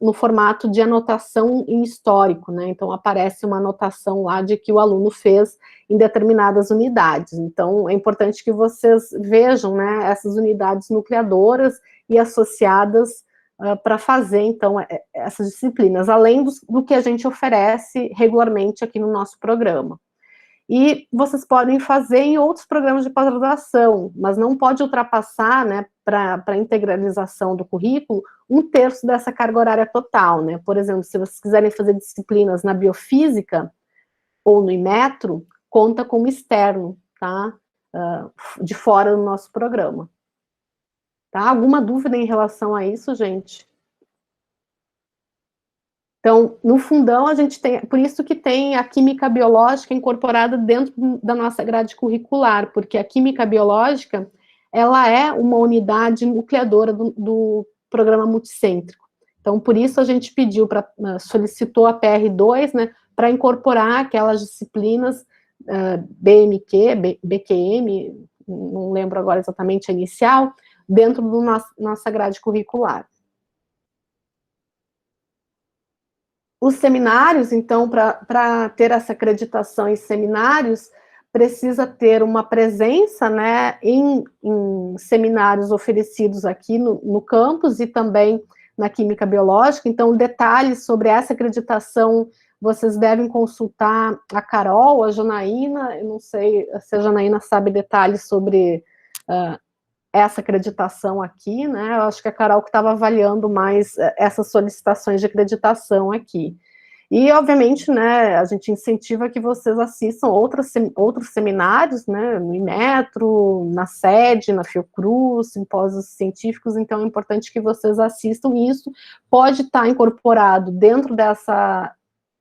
no formato de anotação em histórico, né? Então, aparece uma anotação lá de que o aluno fez em determinadas unidades. Então, é importante que vocês vejam, né, essas unidades nucleadoras e associadas para fazer, então, essas disciplinas, além do que a gente oferece regularmente aqui no nosso programa. E vocês podem fazer em outros programas de pós-graduação, mas não pode ultrapassar, né, para a integralização do currículo, 1/3 dessa carga horária total, né? Por exemplo, se vocês quiserem fazer disciplinas na biofísica ou no Inmetro, conta como externo, tá? De fora do nosso programa. Tá? Alguma dúvida em relação a isso, gente? Então, no fundão, a gente tem, por isso que tem a química biológica incorporada dentro da nossa grade curricular, porque a química biológica, ela é uma unidade nucleadora do programa multicêntrico. Então, por isso a gente pediu, solicitou a PR2, né, para incorporar aquelas disciplinas BMQ, BQM, não lembro agora exatamente a inicial, dentro da nossa grade curricular. Os seminários, então, para ter essa acreditação em seminários, precisa ter uma presença, né, em seminários oferecidos aqui no campus e também na Química Biológica. Então, detalhes sobre essa acreditação, vocês devem consultar a Carol, a Janaína, eu não sei se a Janaína sabe detalhes sobre essa acreditação aqui, né? Eu acho que a Carol que estava avaliando mais essas solicitações de acreditação aqui. E, obviamente, né, a gente incentiva que vocês assistam outros seminários, né, no Inmetro, na sede, na Fiocruz, simpósios científicos, então é importante que vocês assistam, e isso pode estar incorporado dentro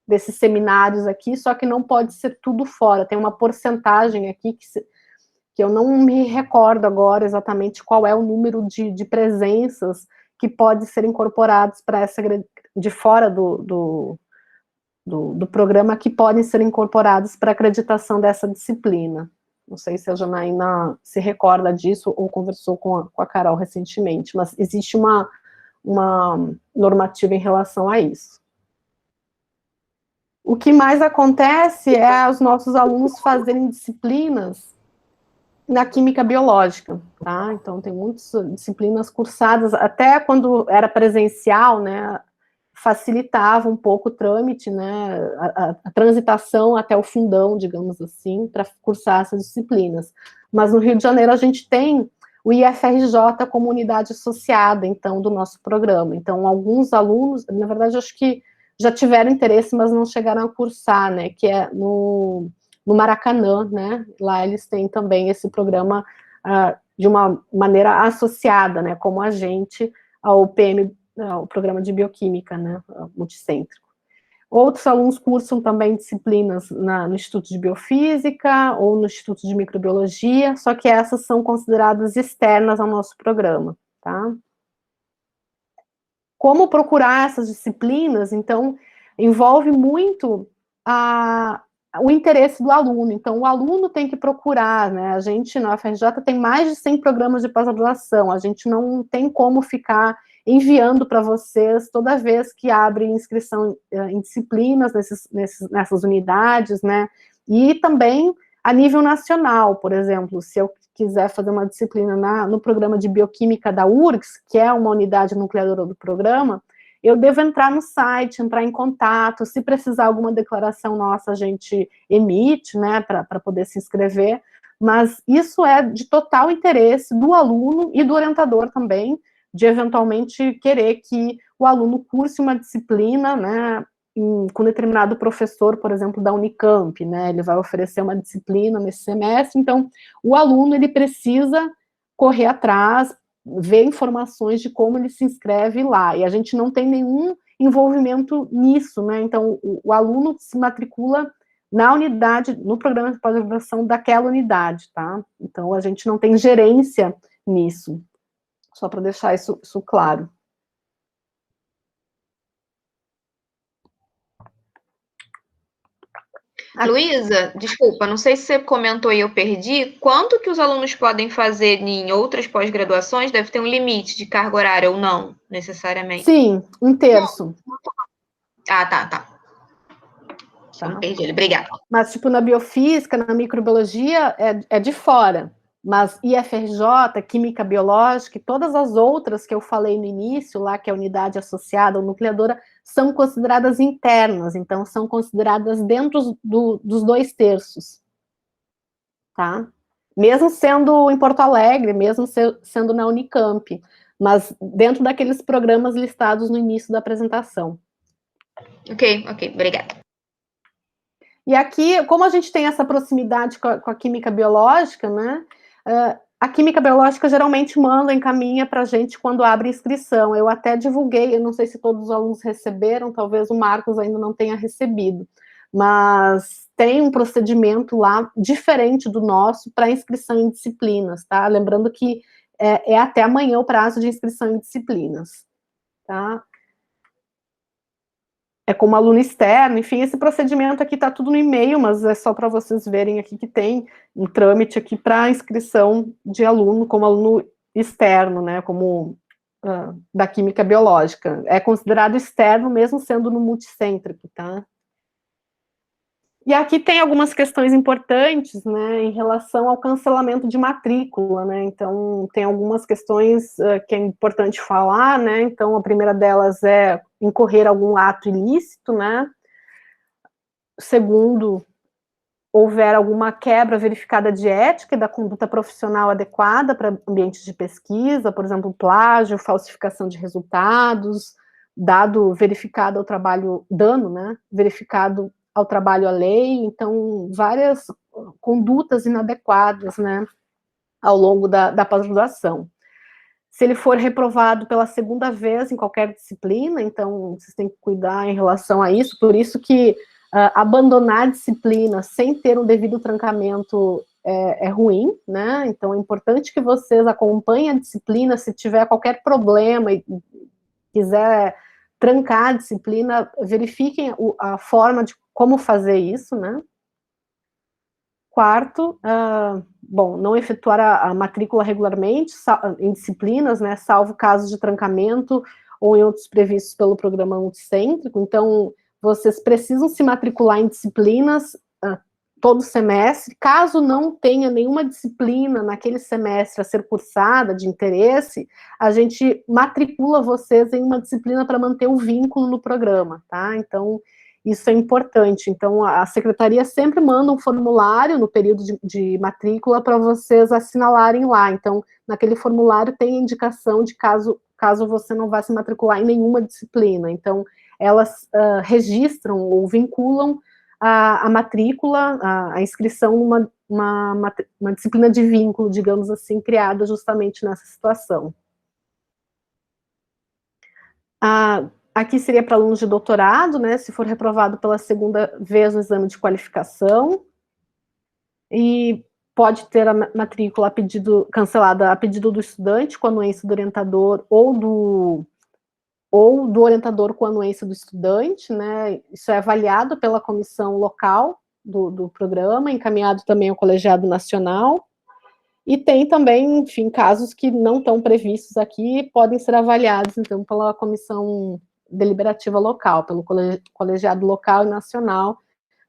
desses seminários aqui, só que não pode ser tudo fora, tem uma porcentagem aqui que eu não me recordo agora exatamente qual é o número de presenças que pode ser incorporados para essa, de fora do programa, que podem ser incorporados para acreditação dessa disciplina. Não sei se a Janaína se recorda disso ou conversou com a Carol recentemente, mas existe uma normativa em relação a isso. O que mais acontece é os nossos alunos fazerem disciplinas na química biológica, tá? Então, tem muitas disciplinas cursadas, até quando era presencial, né, facilitava um pouco o trâmite, né, a transitação até o fundão, digamos assim, para cursar essas disciplinas. Mas no Rio de Janeiro a gente tem o IFRJ como unidade associada, então, do nosso programa. Então, alguns alunos, na verdade, acho que já tiveram interesse, mas não chegaram a cursar, né, que é no Maracanã, né, lá eles têm também esse programa de uma maneira associada, né, como agente ao PM, ao programa de bioquímica, né, multicêntrico. Outros alunos cursam também disciplinas no Instituto de Biofísica ou no Instituto de Microbiologia, só que essas são consideradas externas ao nosso programa, tá? Como procurar essas disciplinas, então, envolve muito o interesse do aluno. Então, o aluno tem que procurar, né? A gente, na UFRJ, tem mais de 100 programas de pós-graduação, a gente não tem como ficar enviando para vocês toda vez que abre inscrição em disciplinas nessas unidades, né? E também a nível nacional, por exemplo, se eu quiser fazer uma disciplina no programa de bioquímica da URGS, que é uma unidade nucleadora do programa, eu devo entrar no site, entrar em contato, se precisar alguma declaração nossa, a gente emite, né, para poder se inscrever, mas isso é de total interesse do aluno e do orientador também, de eventualmente querer que o aluno curse uma disciplina, né, com determinado professor, por exemplo, da Unicamp, né, ele vai oferecer uma disciplina nesse semestre, então o aluno, ele precisa correr atrás, ver informações de como ele se inscreve lá, e a gente não tem nenhum envolvimento nisso, né, então o aluno se matricula na unidade, no programa de pós-graduação daquela unidade, tá, então a gente não tem gerência nisso, só para deixar isso claro. Luísa, desculpa, não sei se você comentou e eu perdi, quanto que os alunos podem fazer em outras pós-graduações? Deve ter um limite de carga horária ou não, necessariamente? Sim, 1/3. Tá. Tá. Perdi ele, obrigada. Mas, tipo, na biofísica, na microbiologia, é de fora. Mas IFRJ, química biológica e todas as outras que eu falei no início, lá que é a unidade associada ou nucleadora, são consideradas internas, então são consideradas dentro dos 2/3, tá? Mesmo sendo em Porto Alegre, mesmo sendo na Unicamp, mas dentro daqueles programas listados no início da apresentação. Ok, obrigada. E aqui, como a gente tem essa proximidade com a química biológica, né, a química biológica geralmente encaminha para a gente quando abre inscrição. Eu até divulguei, eu não sei se todos os alunos receberam, talvez o Marcos ainda não tenha recebido, mas tem um procedimento lá diferente do nosso para inscrição em disciplinas, tá? Lembrando que é até amanhã o prazo de inscrição em disciplinas, tá? É como aluno externo, enfim, esse procedimento aqui está tudo no e-mail, mas é só para vocês verem aqui que tem um trâmite aqui para inscrição de aluno como aluno externo, né, como da química biológica. É considerado externo mesmo sendo no multicêntrico, tá? E aqui tem algumas questões importantes, né, em relação ao cancelamento de matrícula, né, então tem algumas questões que é importante falar, né, então a primeira delas é incorrer algum ato ilícito, né, segundo, houver alguma quebra verificada de ética e da conduta profissional adequada para ambientes de pesquisa, por exemplo, plágio, falsificação de resultados, dado verificado ao trabalho, dano, né, verificado ao trabalho alheio, então, várias condutas inadequadas, né, ao longo da pós-graduação. Se ele for reprovado pela segunda vez em qualquer disciplina, então, vocês têm que cuidar em relação a isso, por isso que abandonar a disciplina sem ter um devido trancamento é ruim, né? Então é importante que vocês acompanhem a disciplina, se tiver qualquer problema e quiser trancar a disciplina, verifiquem a forma de como fazer isso, né? Quarto, bom, não efetuar a matrícula regularmente em disciplinas, né, salvo casos de trancamento ou em outros previstos pelo programa multicêntrico. Então, vocês precisam se matricular em disciplinas todo semestre. Caso não tenha nenhuma disciplina naquele semestre a ser cursada de interesse, a gente matricula vocês em uma disciplina para manter o vínculo no programa, tá? Então, isso é importante. Então, a secretaria sempre manda um formulário no período de matrícula para vocês assinalarem lá. Então, naquele formulário tem indicação de caso você não vá se matricular em nenhuma disciplina. Então, elas registram ou vinculam a matrícula, a inscrição numa uma disciplina de vínculo, digamos assim, criada justamente nessa situação. Aqui seria para alunos de doutorado, né, se for reprovado pela segunda vez no exame de qualificação, e pode ter a matrícula cancelada a pedido do estudante com a anuência do orientador ou do orientador com a anuência do estudante, né, isso é avaliado pela comissão local do programa, encaminhado também ao colegiado nacional, e tem também, enfim, casos que não estão previstos aqui, podem ser avaliados, então, pela comissão deliberativa local, pelo colegiado local e nacional,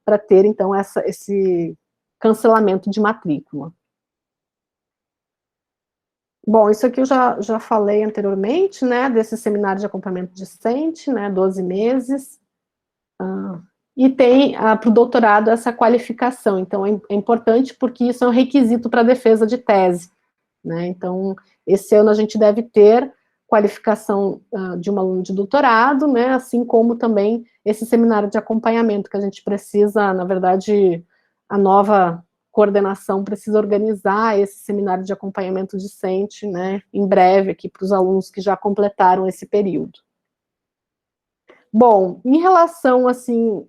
para ter, então, esse cancelamento de matrícula. Bom, isso aqui eu já falei anteriormente, né, desse seminário de acompanhamento discente, né, 12 meses, e tem para o doutorado essa qualificação, então é importante porque isso é um requisito para a defesa de tese, né, então esse ano a gente deve ter qualificação de um aluno de doutorado, né, assim como também esse seminário de acompanhamento que a gente precisa, na verdade, a nova coordenação precisa organizar esse seminário de acompanhamento discente, né, em breve aqui para os alunos que já completaram esse período. Bom, em relação, assim,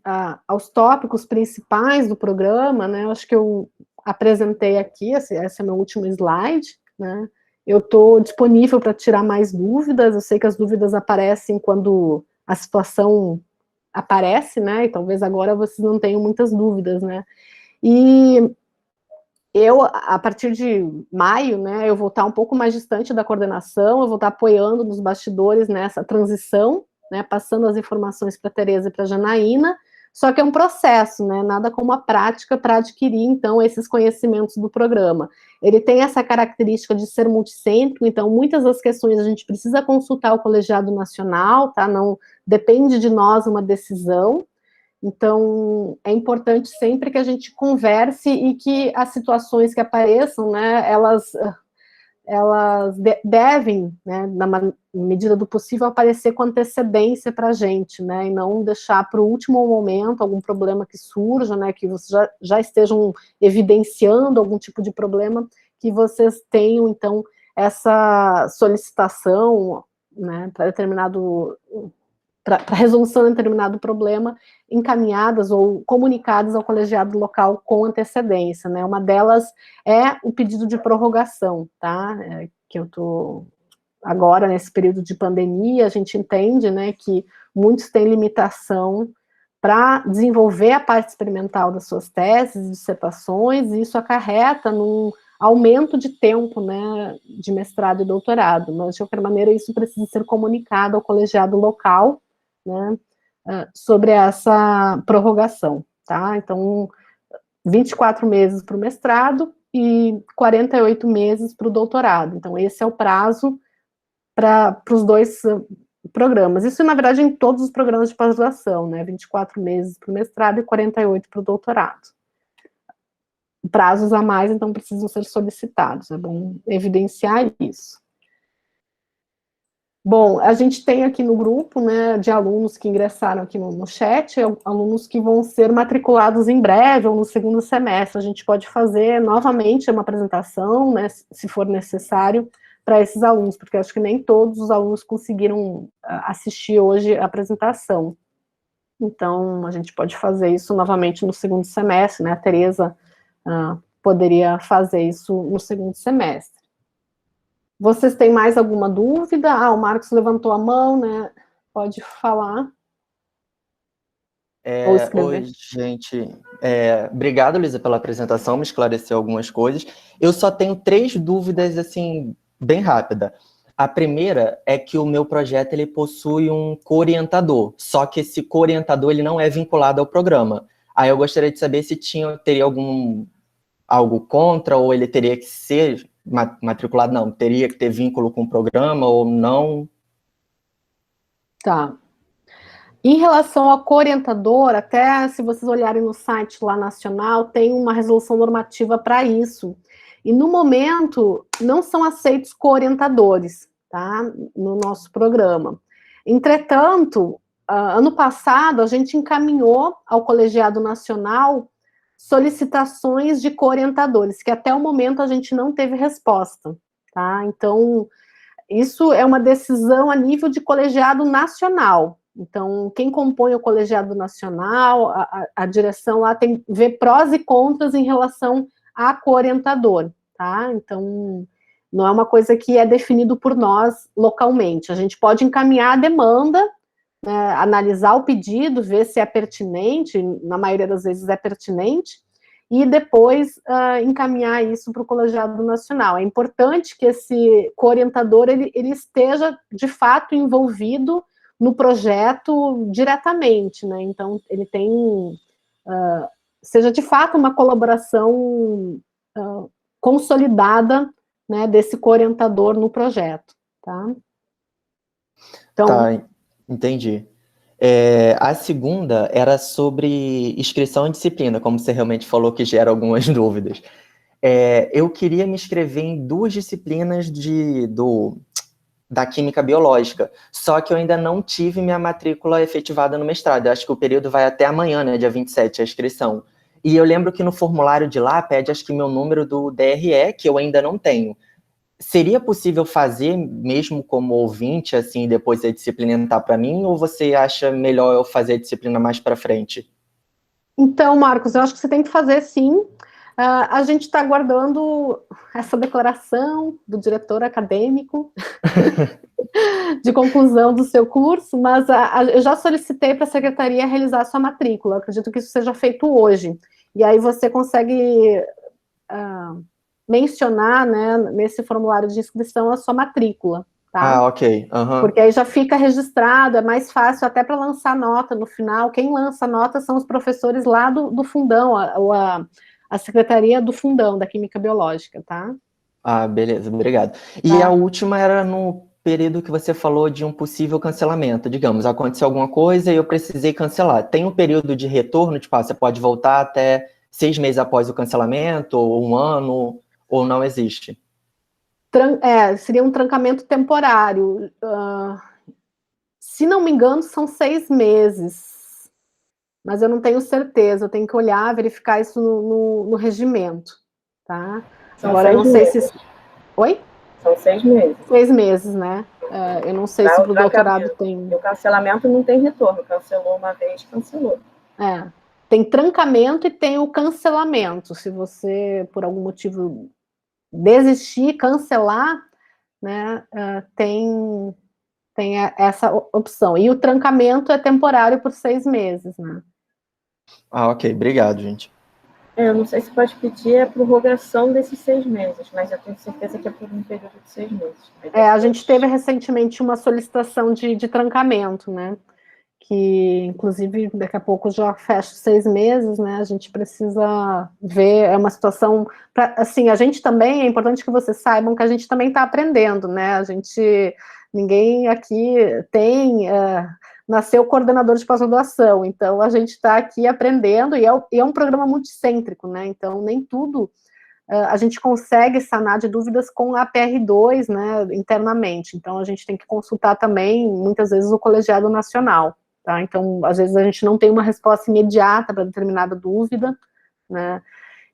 aos tópicos principais do programa, né, eu acho que eu apresentei aqui, esse é meu último slide, né, eu estou disponível para tirar mais dúvidas, eu sei que as dúvidas aparecem quando a situação aparece, né, e talvez agora vocês não tenham muitas dúvidas, né, e eu, a partir de maio, né, eu vou estar um pouco mais distante da coordenação, eu vou estar apoiando nos bastidores nessa transição, né, passando as informações para a Tereza e para a Janaína, só que é um processo, né, nada como a prática para adquirir, então, esses conhecimentos do programa. Ele tem essa característica de ser multicêntrico, então, muitas das questões a gente precisa consultar o colegiado nacional, tá, não depende de nós uma decisão, então, é importante sempre que a gente converse e que as situações que apareçam, né, elas devem, né, na medida do possível, aparecer com antecedência para a gente, né, e não deixar para o último momento algum problema que surja, né, que vocês já estejam evidenciando algum tipo de problema, que vocês tenham, então, essa solicitação, né, para resolução de determinado problema, encaminhadas ou comunicadas ao colegiado local com antecedência, né, uma delas é o pedido de prorrogação, tá, que eu estou agora, nesse período de pandemia, a gente entende, né, que muitos têm limitação para desenvolver a parte experimental das suas teses, dissertações, e isso acarreta num aumento de tempo, né, de mestrado e doutorado, mas, de qualquer maneira, isso precisa ser comunicado ao colegiado local, né, sobre essa prorrogação, tá? Então, 24 meses para o mestrado e 48 meses para o doutorado. Então, esse é o prazo para os dois programas. Isso, na verdade, em todos os programas de pós-graduação, né? 24 meses para o mestrado e 48 para o doutorado. Prazos a mais, então, precisam ser solicitados. É bom evidenciar isso. Bom, a gente tem aqui no grupo, né, de alunos que ingressaram aqui no chat, alunos que vão ser matriculados em breve ou no segundo semestre. A gente pode fazer novamente uma apresentação, né, se for necessário, para esses alunos, porque acho que nem todos os alunos conseguiram assistir hoje a apresentação. Então, a gente pode fazer isso novamente no segundo semestre, né, a Tereza poderia fazer isso no segundo semestre. Vocês têm mais alguma dúvida? O Marcos levantou a mão, né? Pode falar. Ou escrever. Oi, gente. Obrigado, Luísa, pela apresentação, me esclareceu algumas coisas. Eu só tenho 3 dúvidas, assim, bem rápida. A primeira é que o meu projeto ele possui um co-orientador, só que esse co-orientador ele não é vinculado ao programa. Aí eu gostaria de saber se teria algo contra, ou ele teria que ser matriculado, não, teria que ter vínculo com o programa ou não. Tá. Em relação ao co-orientador, até se vocês olharem no site lá nacional, tem uma resolução normativa para isso. E no momento, não são aceitos co-orientadores, tá? No nosso programa. Entretanto, ano passado, a gente encaminhou ao Colegiado Nacional solicitações de co-orientadores, que até o momento a gente não teve resposta, tá? Então, isso é uma decisão a nível de colegiado nacional. Então, quem compõe o colegiado nacional, a direção lá vê prós e contras em relação a co-orientador, tá? Então, não é uma coisa que é definido por nós localmente. A gente pode encaminhar a demanda, né, analisar o pedido, ver se é pertinente, na maioria das vezes é pertinente, e depois encaminhar isso para o colegiado nacional. É importante que esse co-orientador ele esteja, de fato, envolvido no projeto diretamente, né? Então, ele seja de fato uma colaboração consolidada, né, desse co-orientador no projeto, tá? Então, Tá, entendi. A segunda era sobre inscrição em disciplina, como você realmente falou que gera algumas dúvidas. Eu queria me inscrever em 2 disciplinas da química biológica, só que eu ainda não tive minha matrícula efetivada no mestrado. Eu acho que o período vai até amanhã, né, dia 27, a inscrição. E eu lembro que no formulário de lá pede, acho que meu número do DRE, que eu ainda não tenho. Seria possível fazer, mesmo como ouvinte, assim, depois a disciplina entrar para mim, ou você acha melhor eu fazer a disciplina mais para frente? Então, Marcos, eu acho que você tem que fazer sim. A gente está aguardando essa declaração do diretor acadêmico de conclusão do seu curso, mas eu já solicitei para a secretaria realizar a sua matrícula. Eu acredito que isso seja feito hoje. E aí você consegue mencionar, né, nesse formulário de inscrição a sua matrícula. Tá? Ok. Uhum. Porque aí já fica registrado, é mais fácil até para lançar nota no final. Quem lança nota são os professores lá do fundão, a secretaria do fundão da Química Biológica, tá? Beleza, obrigado. E a última era no período que você falou de um possível cancelamento. Digamos, aconteceu alguma coisa e eu precisei cancelar. Tem um período de retorno, tipo, você pode voltar até 6 meses após o cancelamento, ou 1 ano, ou não existe? Seria um trancamento temporário. Se não me engano, são 6 meses. Mas eu não tenho certeza, eu tenho que olhar, verificar isso no regimento, tá? Agora, eu não sei se... Oi? São 6 meses. 6 meses, né? Eu não sei se para o doutorado tem... O cancelamento não tem retorno, cancelou uma vez, cancelou. Tem trancamento e tem o cancelamento. Se você, por algum motivo, desistir, cancelar, né, tem essa opção. E o trancamento é temporário por 6 meses, né? Ok. Obrigado, gente. Eu não sei se pode pedir a prorrogação desses 6 meses, mas eu tenho certeza que é por um período de 6 meses. A gente teve recentemente uma solicitação de trancamento, né? Que, inclusive, daqui a pouco já fecha 6 meses, né? A gente precisa ver, é uma situação... assim, a gente também, é importante que vocês saibam que a gente também está aprendendo, né? Ninguém aqui nasceu coordenador de pós-graduação, então a gente está aqui aprendendo, e é um programa multicêntrico, né? Então, nem tudo a gente consegue sanar de dúvidas com a PR2, né, internamente. Então, a gente tem que consultar também, muitas vezes, o colegiado nacional. Tá? Então, às vezes a gente não tem uma resposta imediata para determinada dúvida, né?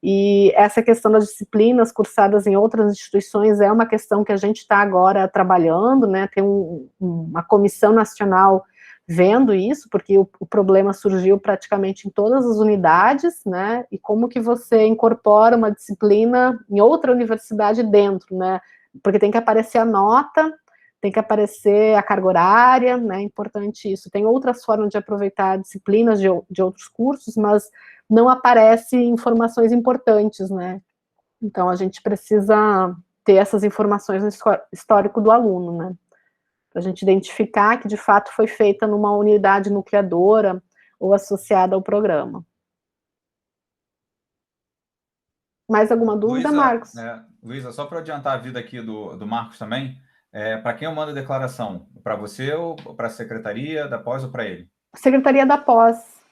E essa questão das disciplinas cursadas em outras instituições é uma questão que a gente está agora trabalhando, né? Tem uma comissão nacional vendo isso, porque o problema surgiu praticamente em todas as unidades, né, e como que você incorpora uma disciplina em outra universidade dentro, né, porque tem que aparecer a nota, tem que aparecer a carga horária, né, é importante isso. Tem outras formas de aproveitar disciplinas de outros cursos, mas não aparece informações importantes, né, então a gente precisa ter essas informações no histórico do aluno, né, para a gente identificar que de fato foi feita numa unidade nucleadora ou associada ao programa. Mais alguma dúvida, Luísa, Marcos? Luísa, só para adiantar a vida aqui do Marcos também, para quem eu mando a declaração? Para você ou para a secretaria da pós ou para ele? Secretaria da pós.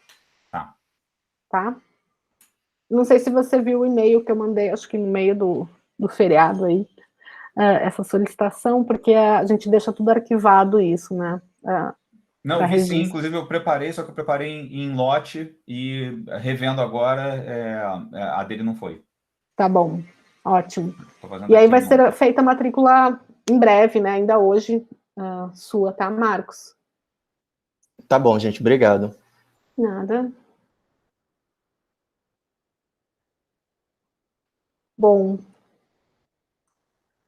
Tá. Não sei se você viu o e-mail que eu mandei, acho que no meio do feriado aí, essa solicitação, porque a gente deixa tudo arquivado isso, né? Não, vi sim, inclusive eu preparei, só que eu preparei em lote e revendo agora, a dele não foi. Tá bom, ótimo. E aí vai ser feita a matrícula em breve, né? Ainda hoje, sua, tá, Marcos? Tá bom, gente, obrigado. Nada. Bom,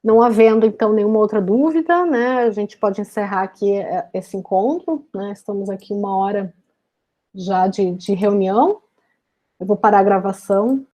não havendo, então, nenhuma outra dúvida, né, a gente pode encerrar aqui esse encontro, né, estamos aqui 1 hora já de reunião, eu vou parar a gravação.